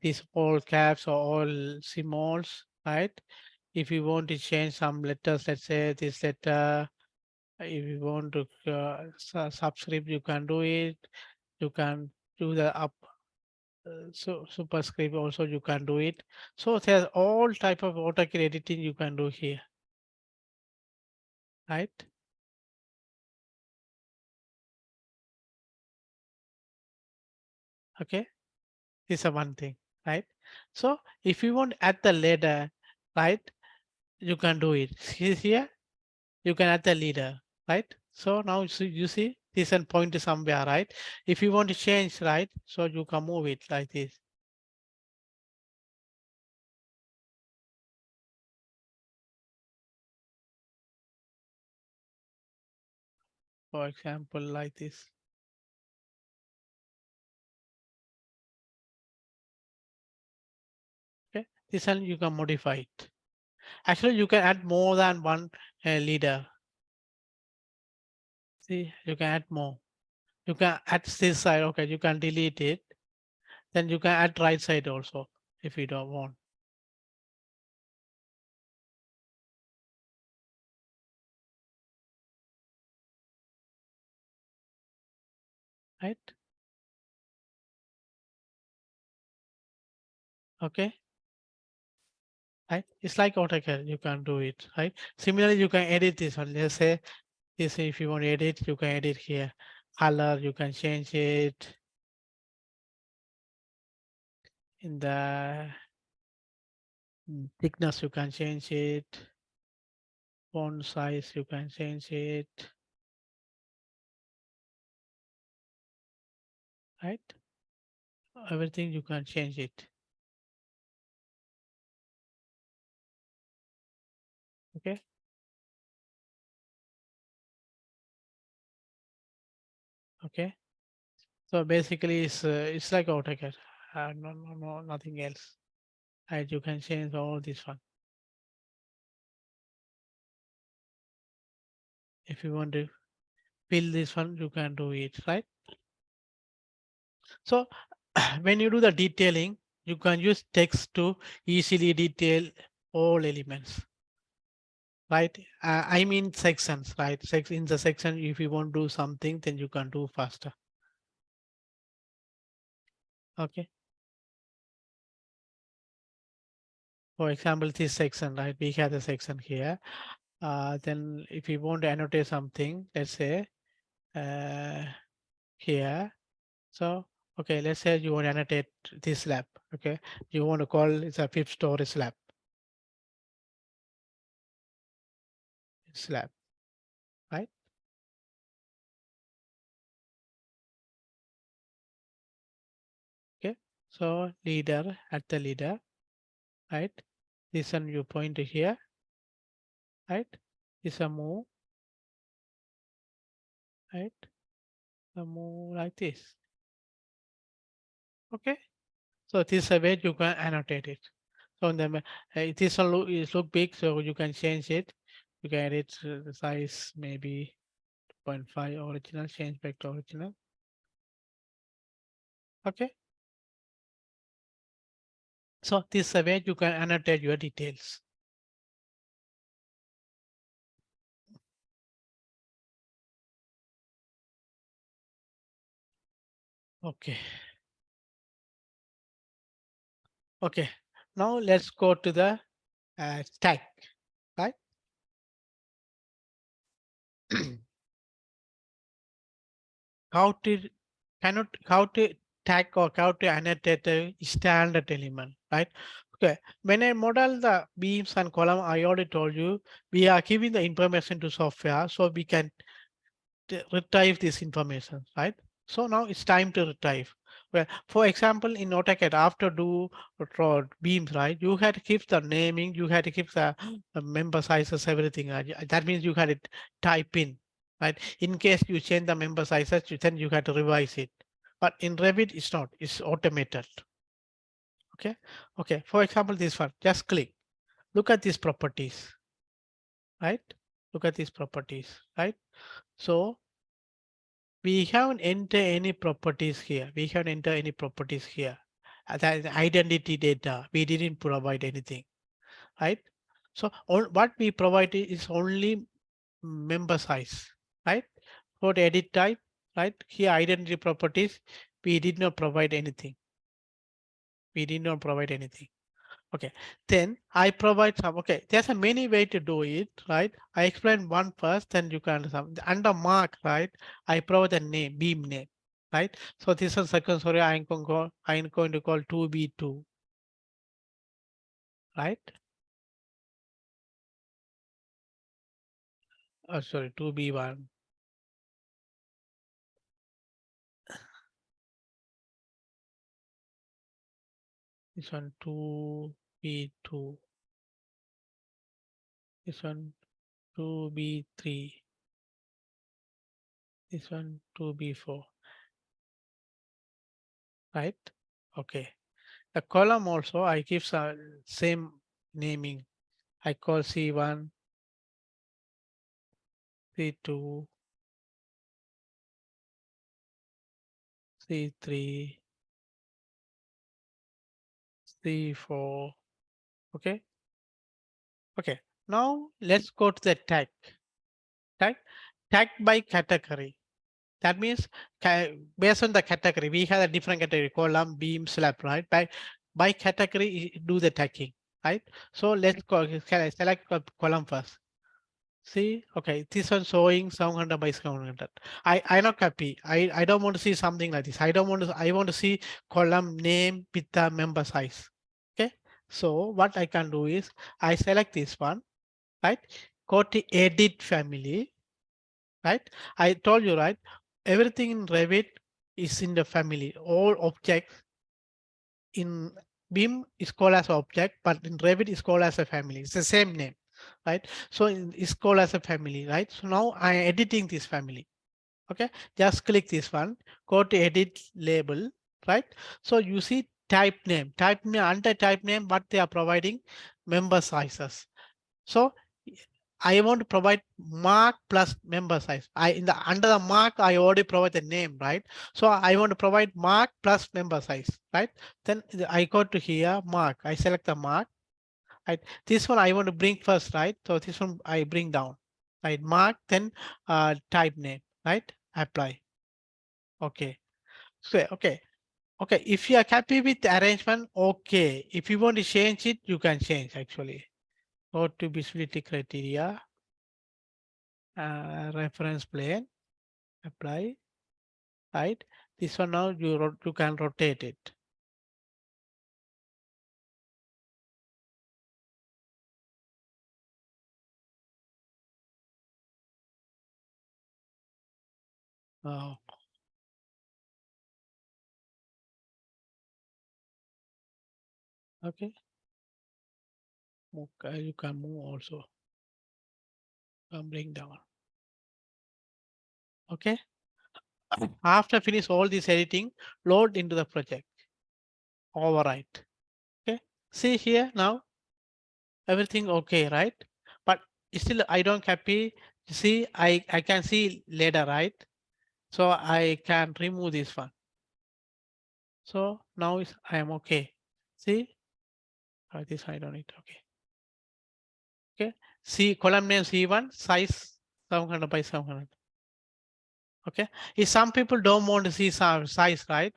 Speaker 1: This all caps or all symbols, right? If you want to change some letters, let's say this letter, if you want to subscript, you can do it. You can do the up so superscript also you can do it. So there's all type of AutoCAD editing you can do here, right? Okay, this is one thing, right? So if you want add the ladder, right, you can do it. See here, you can add the leader, right? So now you see this and point to somewhere, right? If you want to change, right, so you can move it like this. For example, like this. Okay, this one you can modify it. Actually, you can add more than one leader. See, you can add more. You can add this side. Okay, you can delete it. Then you can add right side also if you don't want. Right? Okay. Right? It's like AutoCAD. You can do it. Right? Similarly, you can edit this one. Let's say this. If you want to edit, you can edit here. Color, you can change it. In the thickness, you can change it. Font size, you can change it. Right? Everything you can change it. Okay. Okay. So basically, it's like AutoCAD. No, nothing else. right? You can change all this one. If you want to fill this one, you can do it, right? So when you do the detailing, you can use text to easily detail all elements, right? I mean sections, right? In the section, if you want to do something, then you can do faster. Okay. For example, this section, right? We have the section here. Then if you want to annotate something, let's say uh, here. So, okay, let's say you want to annotate this slab. Okay. You want to call it's a fifth story slab, right? Okay. So leader at the leader, right? This one you point to here, right? This a move, right? The move like this. Okay. So this is a way you can annotate it. So then it is a look, is look big, so you can change it. You can edit the size maybe 0.5 original, change back to original. Okay. So this is a way you can annotate your details. Okay. Okay. Now let's go to the tag, right? how to how to tag or how to annotate a standard element, right? Okay, when I model the beams and column, I already told you we are giving the information to software so we can retrieve this information, right? So now it's time to retrieve. Well, for example, in AutoCAD, after do draw beams, right? You had to keep the naming, you had to keep the member sizes, everything. That means you had to type in, right? In case you change the member sizes, then you had to revise it. But in Revit, it's not. It's automated. Okay. Okay. For example, this one. Just click. Look at these properties, right? Look at these properties, right? So we haven't entered any properties here. We haven't entered any properties here. That is identity data. We didn't provide anything, right? So what we provided is only member size, right? For the edit type, right? Here identity properties, we did not provide anything. We did not provide anything. Okay, then I provide some, okay, there's a many way to do it, right? I explain one first, then you can under mark, right? I provide the name, beam name, right? So this is second story, I'm going to call 2B2, right? Oh, sorry, 2B1. This one 2B2. This one 2B3. This one 2B4, right? Okay. The column also I give some same naming. I call C1, C2, C3, C4. Okay. Okay. Now let's go to the tag. Tag. Tag by category. That means based on the category, we have a different category, column, beam, slab, right? By category, do the tagging, right? So let's go, select column first. See, okay, this one showing 700 by 700. I not copy. I don't want to see something like this. I want to see column name with the member size. Okay. So what I can do is I select this one, right? Go to edit family, right? I told you, right? Everything in Revit is in the family. All objects in BIM is called as object, but in Revit is called as a family. It's the same name, right? So it's called as a family, right? So now I'm editing this family. Okay, just click this one, go to edit label, right? So you see type name under type name, what they are providing member sizes. So I want to provide mark plus member size. I in the under the mark, I already provide the name, right? So I want to provide mark plus member size, right? Then I go to here, mark. I select the mark, right? This one I want to bring first, right? So this one I bring down, right? Mark, then type name, right? Apply. Okay. So okay. Okay. If you are happy with the arrangement, okay. If you want to change it, you can change actually. Go to visibility criteria, reference plane, apply, right? This one now you can rotate it. Oh, okay. Okay, you can move also. Bring down. Okay. After finish all this editing, load into the project. Overwrite. Okay. See here now everything okay, right? But still I don't happy. See, I can see later, right? So I can remove this one. So now I am okay. See, this I don't need. Okay. Okay. See column name C1 size 700 by 700. Okay. If some people don't want to see some size, right?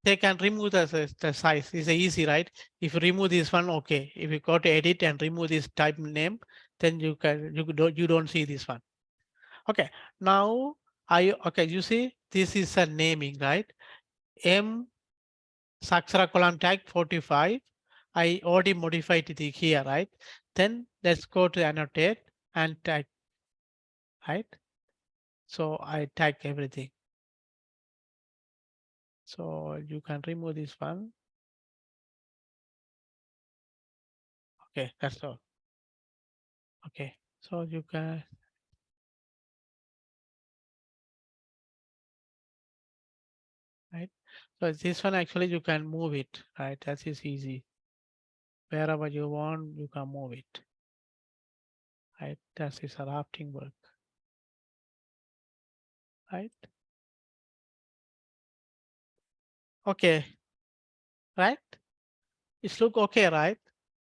Speaker 1: They can remove the size. It's easy, right? If you remove this one, okay. If you go to edit and remove this type name, then you don't see this one. Okay. Now okay, you see this is a naming, right? M Saksara column tag 45. I already modified it here, right? Then let's go to annotate and tag, right? So I tag everything. So you can remove this one. Okay, that's all. Okay, so you can, right? So this one actually you can move it, right? That is easy. Wherever you want, you can move it, right? That is a rafting work, right? Okay, right? It's look okay, right?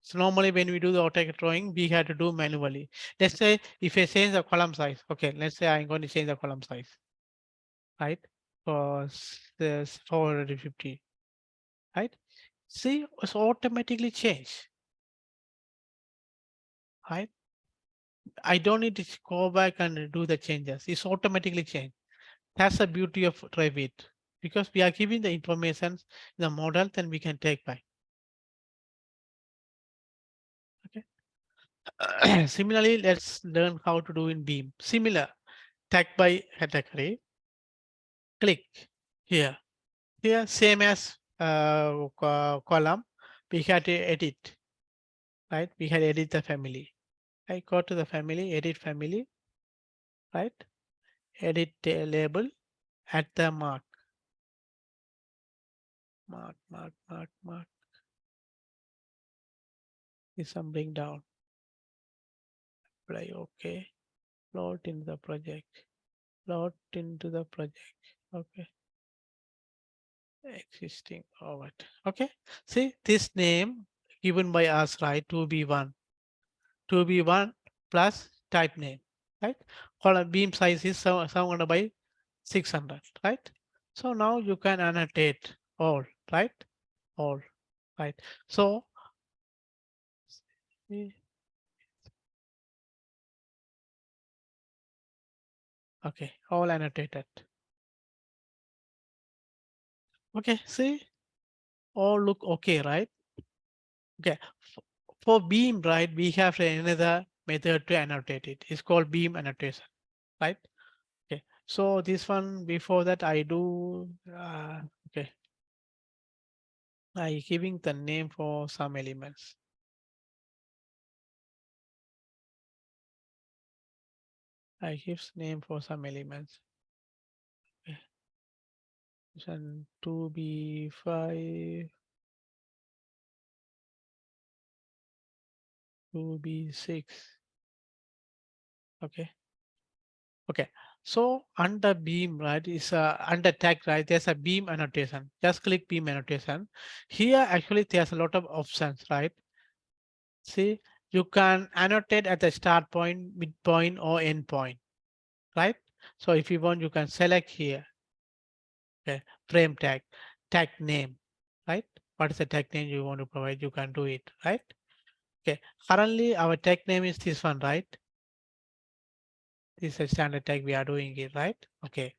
Speaker 1: So normally when we do the AutoCAD drawing, we had to do manually. Let's say if I change the column size, okay, let's say I'm going to change the column size, right? For this 450, right? See, it's automatically changed, right? I don't need to go back and do the changes. It's automatically changed. That's the beauty of Revit because we are giving the information in the model, then we can take back. Okay. Similarly, let's learn how to do in Beam. Similar, tag by category. Click here. Here, same as column. We had to edit, right? We had edit the family. I go to the family, edit family, right? Edit label at the mark. Mark. This one bring down. Apply OK. Load into the project. Load into the project. Okay. Existing. All right. Okay. See this name given by us, right? 2B1. 2B1 plus type name, right? Column beam size is 700 by 600, right? So now you can annotate all, right? All, right? So, okay, all annotated. Okay, see, all look okay, right? Okay, for beam, right, we have another method to annotate it. It's called beam annotation, right? Okay, so this one before that I do, okay, I giving the name for some elements. I gives name for some elements. Okay. And 2B5, 2B6. Okay. Okay. So under beam, right, is under tag, right? There's a beam annotation. Just click beam annotation. Here, actually, there's a lot of options, right? See, you can annotate at the start point, midpoint, or end point, right? So if you want, you can select here, okay, frame tag, tag name, right? What is the tag name you want to provide? You can do it, right? Okay. Currently, our tag name is this one, right? This is a standard tag we are doing it, right? Okay.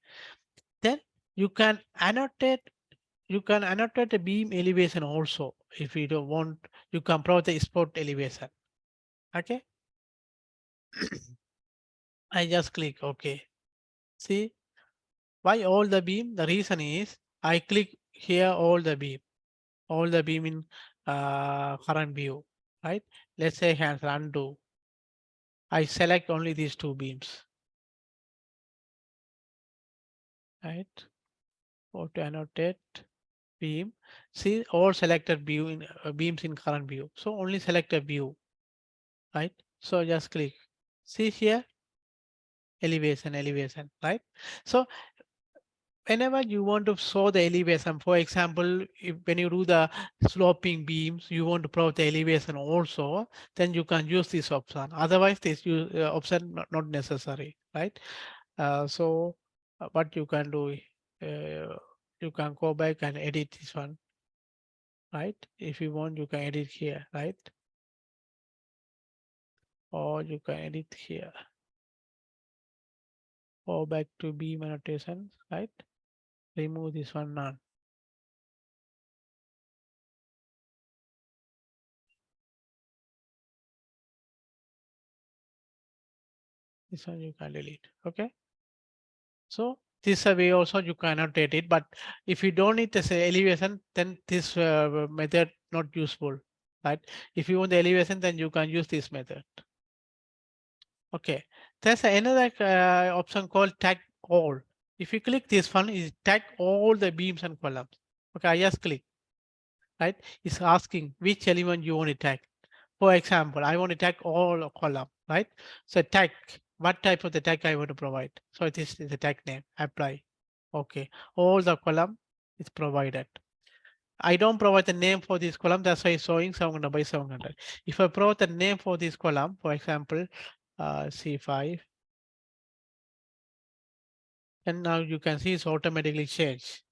Speaker 1: Then you can annotate. You can annotate the beam elevation also. If you don't want, you can provide the spot elevation. Okay. I just click OK. See, why all the beam? The reason is I click here all the beam in current view, right? Let's say hands undo. I select only these two beams, right? Go to annotate beam. See all selected view in beams in current view. So only select a view, right? So just click. See here elevation, right? So whenever you want to show the elevation, for example, if, when you do the sloping beams, you want to provide the elevation also, then you can use this option. Otherwise, this option not necessary, right? What you can do, you can go back and edit this one, right? If you want, you can edit here, right? Or you can edit here. Go back to beam annotation, right? Remove this one none. This one you can delete. Okay. So this way also you can annotate it, but if you don't need this elevation, then this method not useful, right? If you want the elevation, then you can use this method. Okay. There's another option called tag all. If you click this one, is tag all the beams and columns. Okay, I just click, right? It's asking which element you want to tag. For example, I want to tag all column, right? So tag, what type of the tag I want to provide. So this is the tag name, apply. Okay, all the column is provided. I don't provide the name for this column, that's why it's showing 700 by 700. If I provide the name for this column, for example, C5, and now you can see it's automatically changed.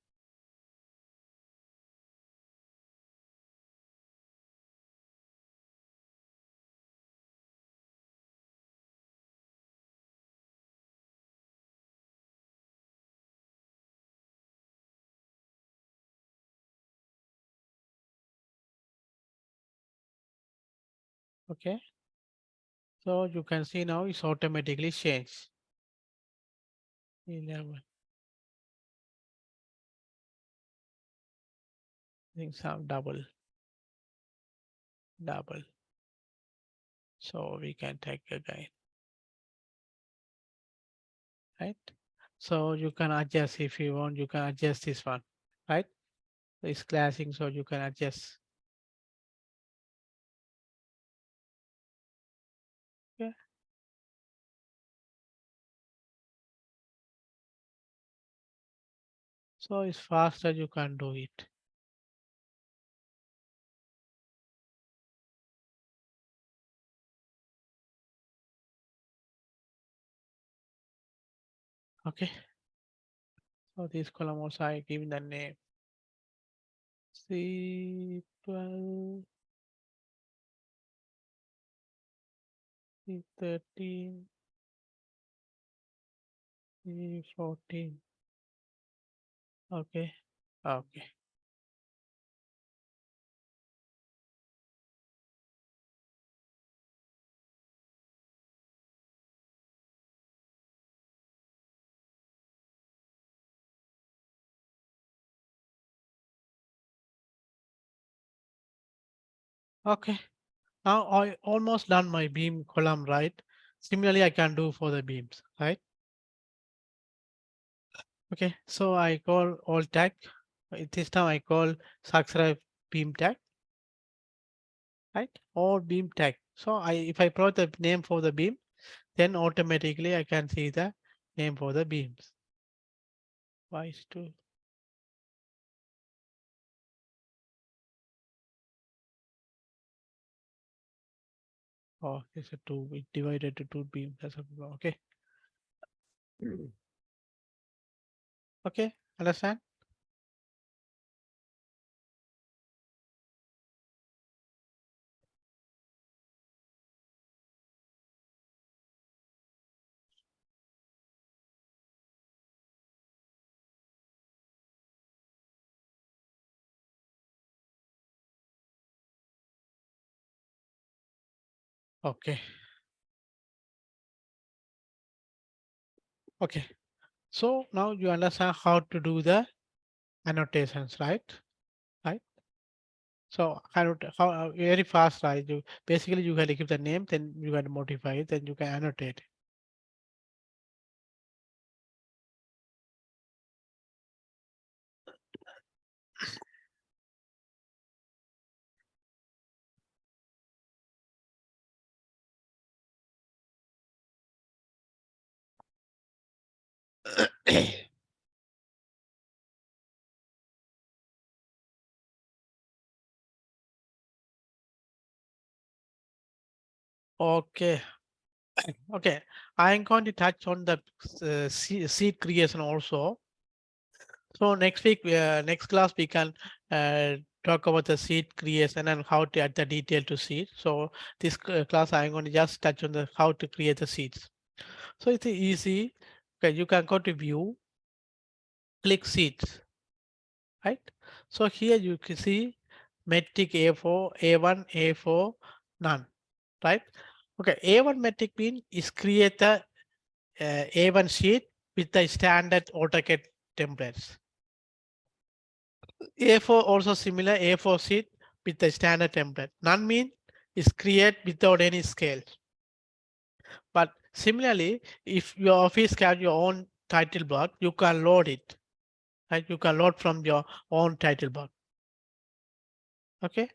Speaker 1: Okay, so you can see now it's automatically changed. 11, I think some double. So we can take again, right? So you can adjust if you want, you can adjust this one, right? It's clashing, so you can adjust. Yeah. So it's faster, you can do it. Okay. So this column also I give the name C12, C13, C14. Okay. Okay. Okay. Now I almost done my beam column, right? Similarly, I can do for the beams, right? Okay. So I call all tag. This time I call subscribe beam tag. right? Or beam tag. So if I provide the name for the beam, then automatically I can see the name for the beams. Why is two? Oh, it's a two. It divided to two beams. That's okay. Okay, understand? Okay. Okay. So now you understand how to do the annotations, right? Right. So how very fast, right? You basically you can give the name, then you can modify it, then you can annotate. Okay. Okay. I'm going to touch on the seed creation also. So next week, next class, we can uh, talk about the seed creation and how to add the detail to seed. So this class, I'm going to just touch on the how to create the seeds. So it's easy. Okay, you can go to view, click seeds, right? So here you can see metric A4, A1, A4, none, right? Okay, A1 metric mean is create the A1 sheet with the standard AutoCAD templates. A4 also similar A4 sheet with the standard template. None mean is create without any scale. But similarly, if your office has your own title block, you can load it. Right? You can load from your own title block. Okay.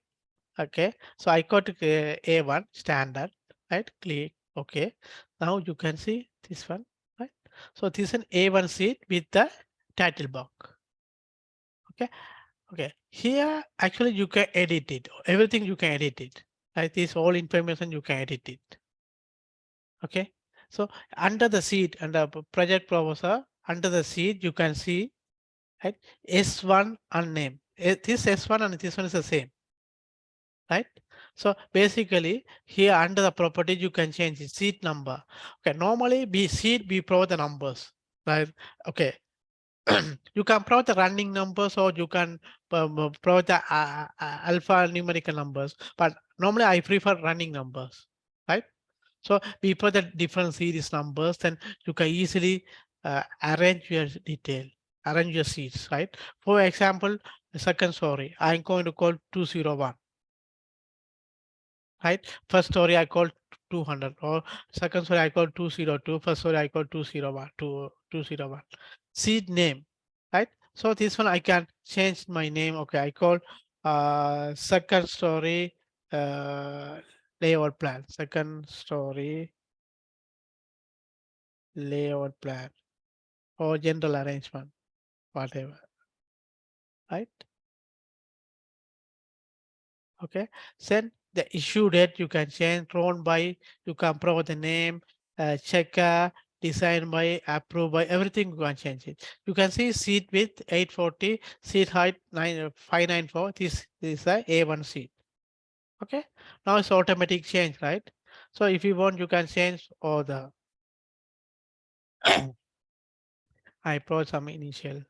Speaker 1: Okay. So I got A1 standard. Right. Click. Okay. Now you can see this one. Right. So this is an A1 sheet with the title block. Okay. Okay, here actually you can edit it. Everything you can edit it. Like this, all information you can edit it. Okay, so under the seat, under project proposal, under the seat you can see right S1 unnamed. This S1 and this one is the same, right? So basically here under the property you can change the seat number. Okay, normally be seat we provide the numbers, right? Okay, you can provide the running numbers or you can provide the alpha numerical numbers, but normally I prefer running numbers, right? So we put the different series numbers, then you can easily arrange your detail, arrange your seats, right? For example, the second story, I'm going to call 201, right? First story I call 200, or second story I call 202, first story I call 201, 201. Seed name, right? So this one I can change my name. Okay, I call second story layout plan, second story layout plan, or general arrangement, whatever, right? Okay, then the issue date you can change, drawn by, you can provide the name, checker, designed by, approved by, everything you can change it. You can see seat width 840, seat height 594. This is a A1 seat. Okay, now it's automatic change, right? So if you want, you can change all the I provide some initial,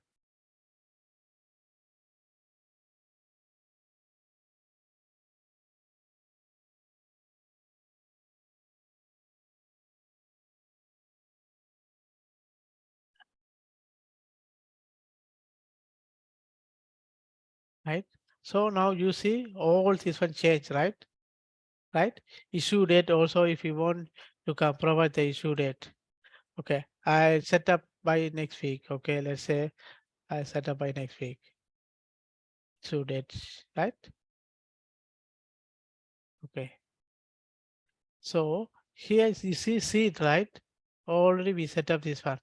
Speaker 1: right? So now you see all this one change, right? Right? Issue date also, if you want, you can provide the issue date. Okay, I set up by next week. Okay, let's say I set up by next week. Issue date, right? Okay. So here you see it, right? Already we set up this one.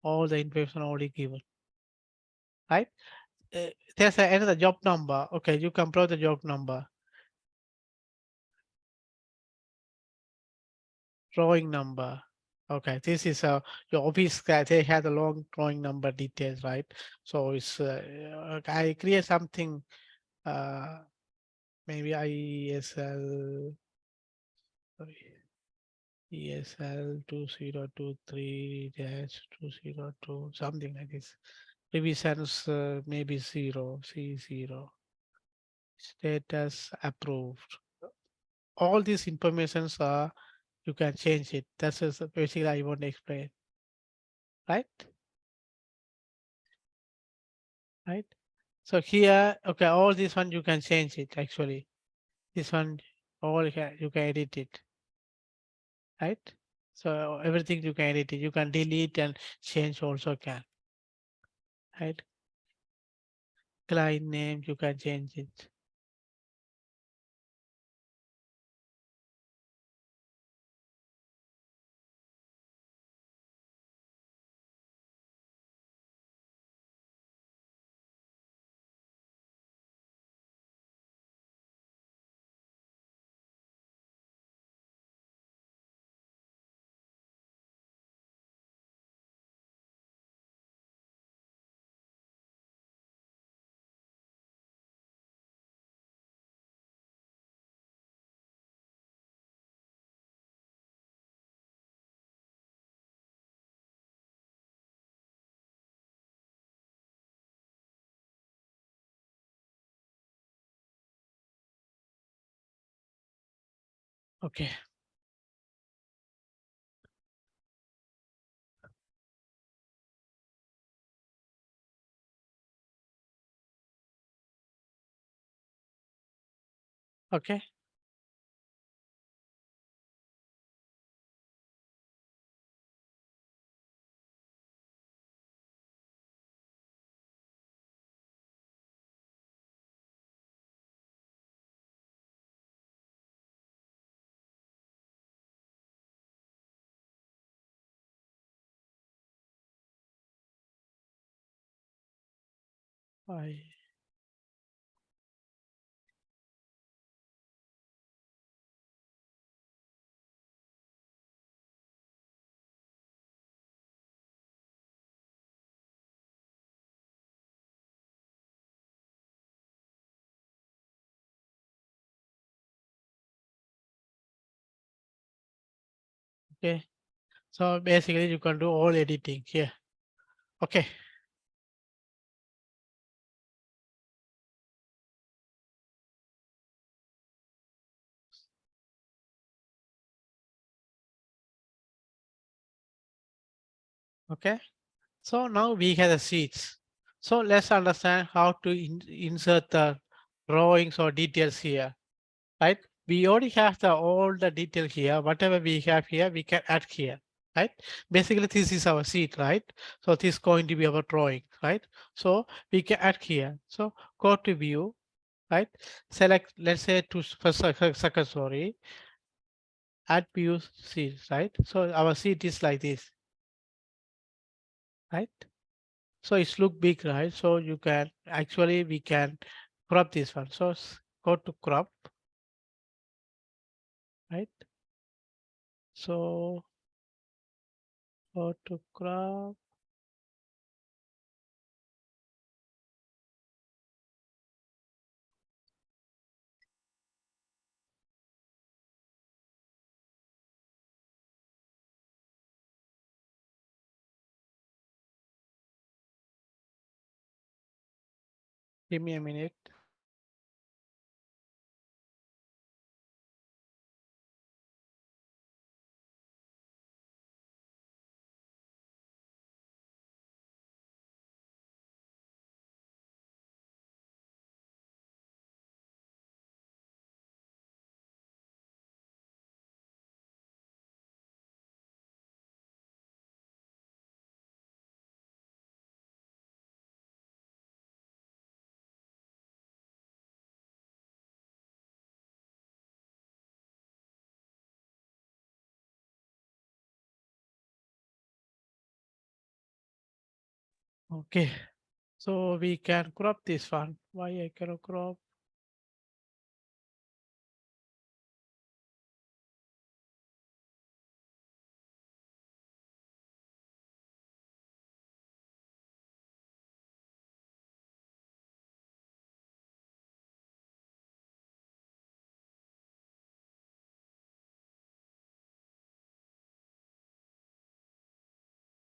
Speaker 1: All the information already given, right? There's another job number. Okay, you can plot the job number, drawing number. Okay, this is your office. They have the long drawing number details, right? So it's I create something. Uh, maybe ISL. Sorry, ESL 2023 2022 something like this. Revisions maybe zero C0. Status approved. All these informations are you can change it. That's just basically I want to explain, right? Right. So here, okay, all this one you can change it actually. This one, all you can edit it, right? So everything you can edit it. You can delete and change also can, right? Client name you can change it. Okay. Okay. I, okay. So basically you can do all editing here. Okay. Okay. So now we have the sheets. So let's understand how to insert the drawings or details here, right? We already have all the detail here. Whatever we have here, we can add here, right? Basically, this is our sheet, right? So this is going to be our drawing, right? So we can add here. So go to view, right? Select, let's say to first second, sorry, add view sheet, right? So our sheet is like this, right? So it's look big, right? So you can actually we can crop this one. So go to crop, right? So go to crop. Give me a minute. Okay, so we can crop this one. Why I cannot crop?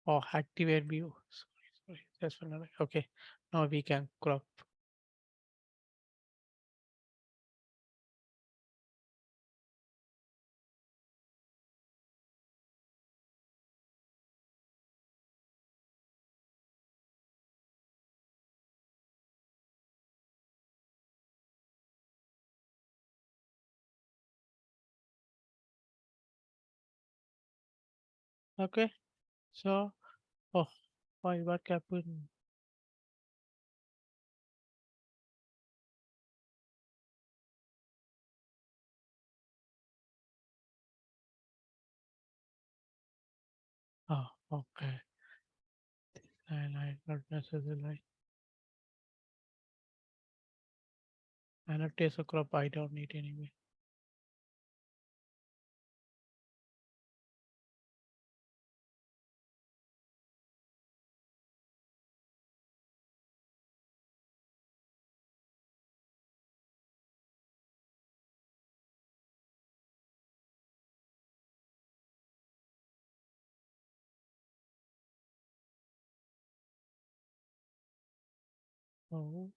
Speaker 1: Oh, activate view. Sorry, that's one. Okay, now we can crop. Okay, so oh, why what happened? Oh, okay. I not necessarily. Annotate a crop. I don't need anyway. Oh,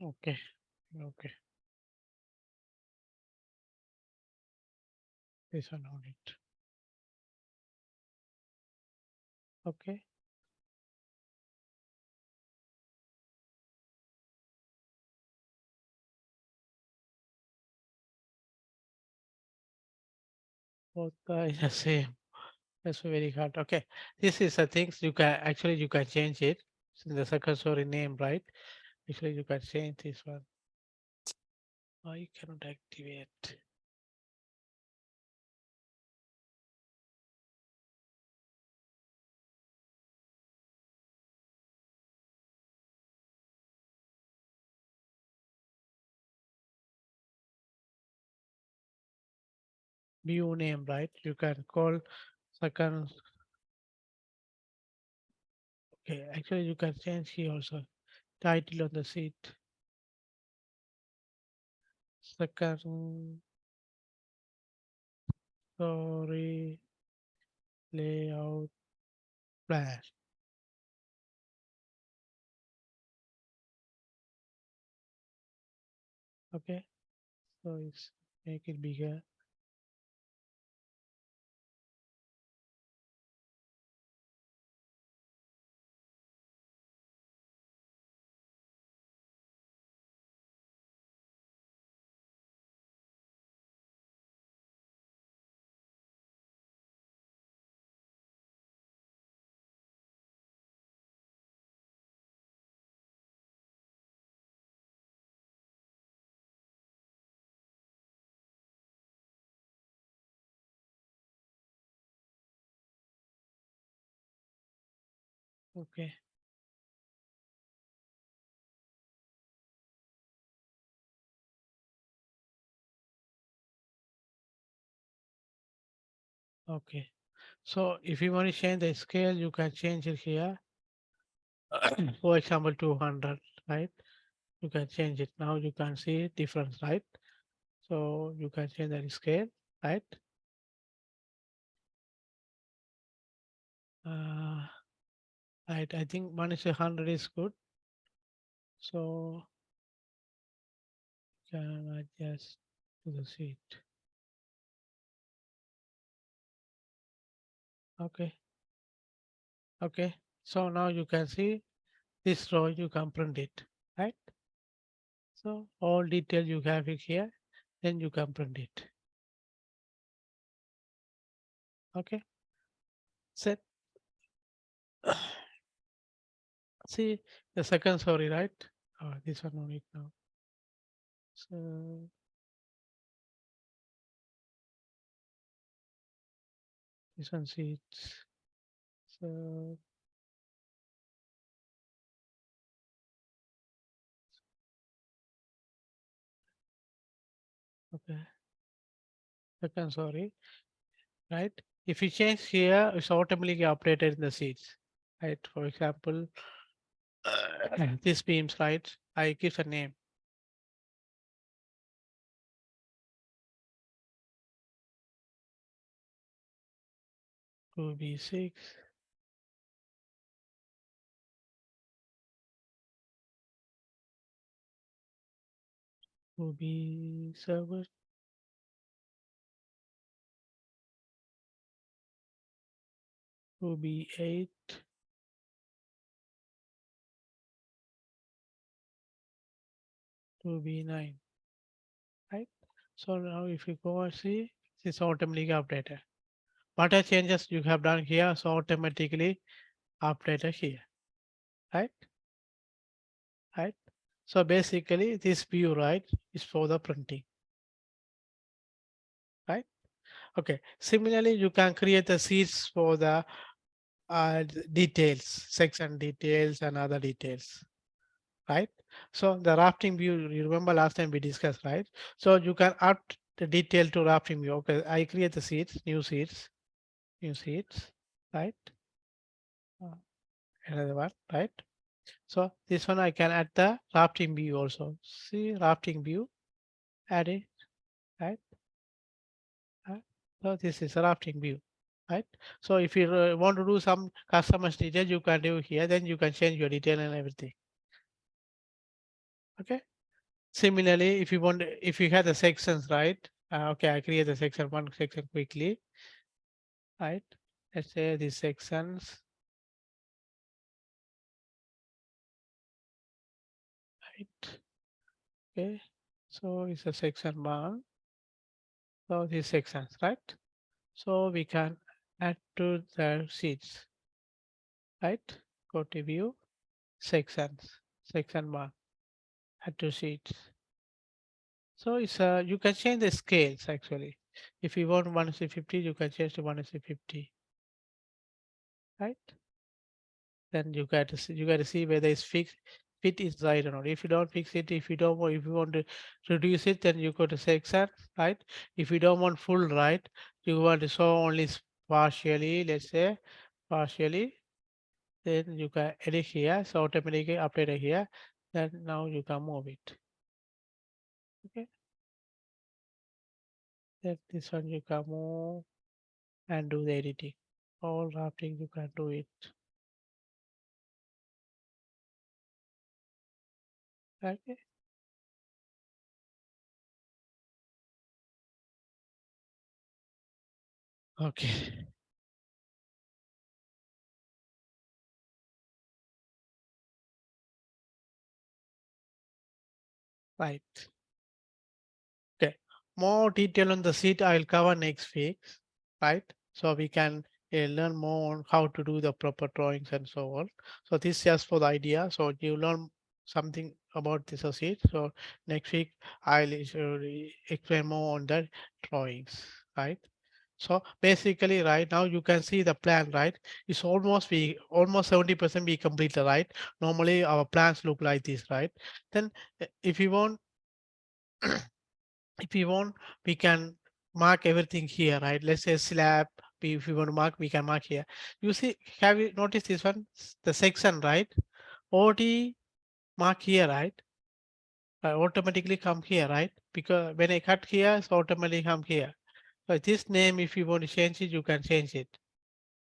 Speaker 1: okay, okay. This one on it. Okay. Both are the same. That's very hard. Okay. This is the things you can actually you can change it. It's in the success story name, right? Actually, you can change this one. Why you cannot activate? View name, right? You can call second. Okay. Actually, you can change here also. Title on the seat. Second story layout plan. Okay. So it's make it bigger. Okay. Okay. So if you want to change the scale, you can change it here. For example, 200, right? You can change it. Now you can see difference, right? So you can change the scale, right? Uh, right. I think 1:100 is good. So can adjust to the seat. Okay. Okay. So now you can see this row, you can print it, right? So all detail you have it here, then you can print it. Okay. Set. See the second story, right? Oh, this one on it now. So this one seats. So okay. Second story, right? If you change here, it's automatically updated in the seats, right? For example, this beams, right? I give a name. Could be 6, could be 7, could be 8, could be 9, right? So now if you go and see, it's automatically updated. Whatever changes you have done here, so automatically updated here, right? Right. So basically this view, right, is for the printing, right? Okay. Similarly, you can create the sheets for the details, section details and other details, right? So the rafting view, you remember last time we discussed, right? So you can add the detail to rafting view. Okay, I create the sheets, new sheets, right? Uh, Another one, right? So this one I can add the rafting view also. See rafting view, add it, right? Uh, So this is a rafting view, right? So if you want to do some customers detail, you can do here, then you can change your detail and everything. Okay. Similarly, if you want, if you have the sections, right? Okay, I create the section, one section quickly, right? Let's say these sections, right? Okay. So it's a section one. So these sections, right? So we can add to the sheets, right? Go to view, sections, section one, add to sheets. So it's you can change the scales actually. If you want 1:50, you can change to 1:50, right? Then you got to see whether it's fixed fit inside or not. If you don't fix it, if you don't want, if you want to reduce it, then you go to section, right? If you don't want full, right, you want to show only partially, let's say partially, then you can edit here, so automatically update here. Then now you can move it. Okay, then this one you can move and do the editing. All drafting you can do it. Okay. Okay. Right. Okay. More detail on the seat I'll cover next week. Right. So we can learn more on how to do the proper drawings and so on. So this is just for the idea. So you learn something about this seat. So next week I'll explain more on the drawings. Right. So basically, right now you can see the plan, right? It's almost 70% be completed, right? Normally our plans look like this, right? Then if you want, if you want, we can mark everything here, right? Let's say slab, If you want to mark, we can mark here. You see, have you noticed this one? The section, right? OD mark here, right? Automatically come here, right? Because when I cut here, it's automatically come here. So this name, if you want to change it, you can change it,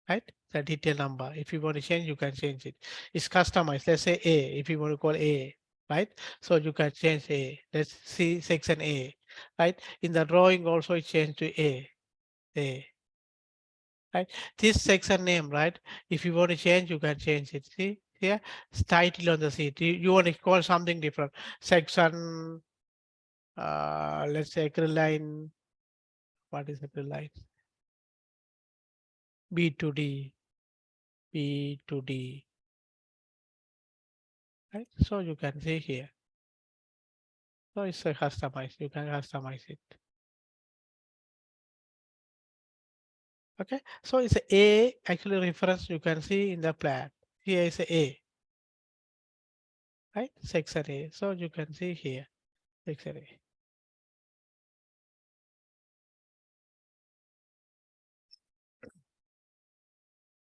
Speaker 1: right? The detail number. If you want to change, you can change it. It's customized. Let's say A, if you want to call A, right? So you can change A. Let's see section A, right? In the drawing also it changed to A, right? This section name, right? If you want to change, you can change it. See here, it's title on the sheet. You want to call something different. Section, let's say acryline. What is acryline? B to D, B to D, right? So you can see here. So it's a customized. You can customize it. Okay. So it's a actually reference you can see in the plan. Here is a, right? Section A. So you can see here, section A.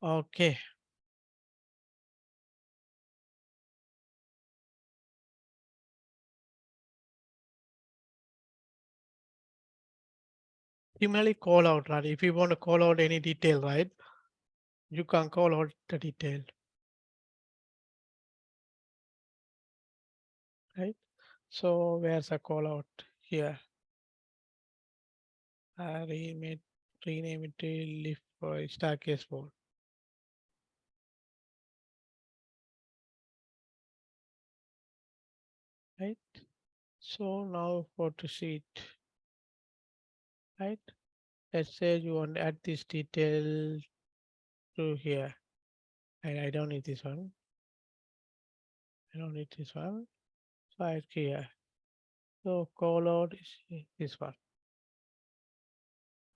Speaker 1: Okay. Similarly, call out, right? If you want to call out any detail, right? You can call out the detail, right? So where's a call out here? Rename it to lift for staircase board, right? So now for to sheet, right? Let's say you want to add this detail to here. And I don't need this one. I don't need this one. So I add here. So call out is this one.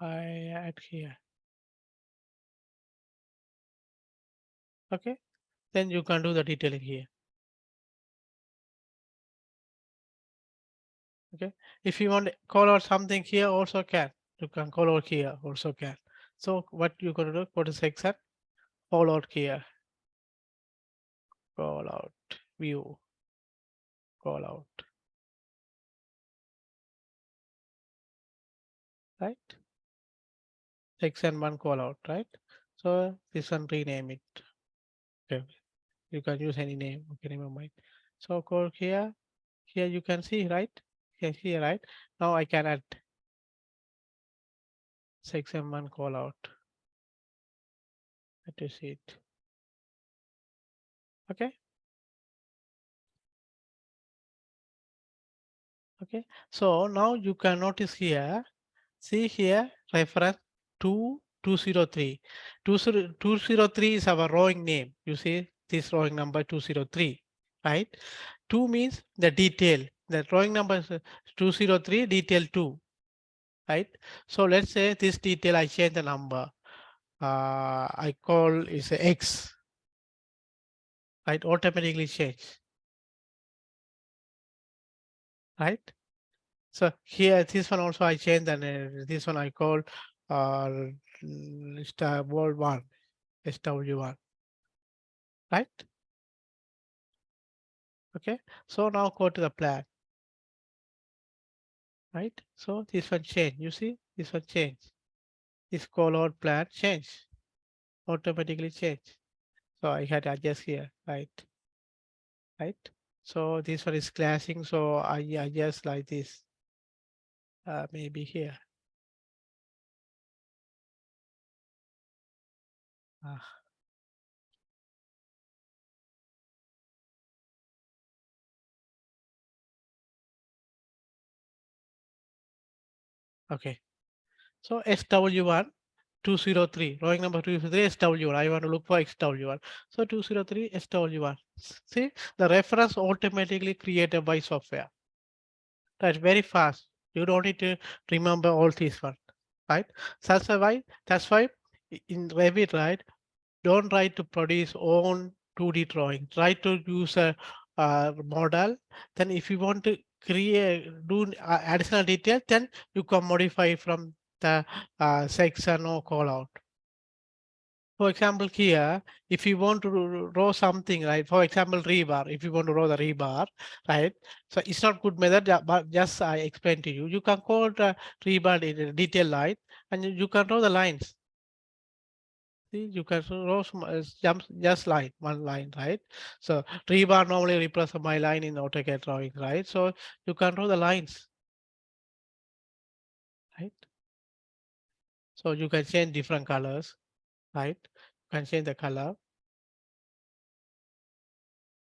Speaker 1: I add here. Okay. Then you can do the detailing here. Okay. If you want to call out something here also can. You can call out here also can. So what you gonna do? Go to section, call out here, call out, view, call out, right? Section one call out, right? So this one rename it. Okay. You can use any name. Okay, never mind. So call here. Here you can see, right? Here, right? Now I can add section one call out. Let us see it. Okay. Okay. So now you can notice here, see here, reference 2203. 203 is our rowing name. You see this rowing number 203, right? 2 means the detail. The drawing number is 203, detail 2, right? So let's say this detail I change the number. I call is a X, right? Automatically change, right? So here, this one also I change, and this one I call uh, star world one, SW1, right? Okay. So now go to the plan, right? So this one change. You see, this one change. This call out plan change, automatically change. So I had to adjust here, right? Right. So this one is clashing. So I adjust like this. Maybe here. Ah, okay. So SW1 203, drawing number 203 SW1. I want to look for SW1. So 203 SW1. See, the reference automatically created by software. That's very fast. You don't need to remember all these ones, right? That's why in Revit, right? Don't try to produce own 2D drawing. Try to use a model. Then if you want to do additional detail, then you can modify from the section or call out. For example, here, if you want to row something, right? For example, rebar, if you want to row the rebar, right? So it's not good method, but just I explained to you. You can call the rebar in a detail line, and you can draw the lines. See, you can row some just line, one line, right? So rebar normally represent my line in AutoCAD drawing, right? So you can draw the lines, right? So you can change different colors, right? You can change the color,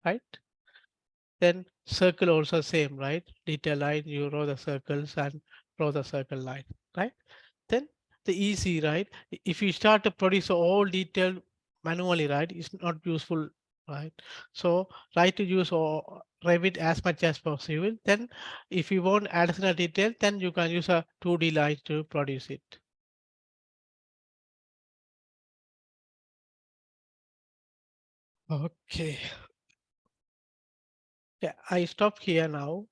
Speaker 1: right? Then circle also same, right? Detail line, you draw the circles and draw the circle line, right? Then the easy, right? If you start to produce all detail manually, right, it's not useful, right? So try to use Revit as much as possible. Then if you want additional detail, then you can use a 2D line to produce it. Okay. Yeah, I stop here now.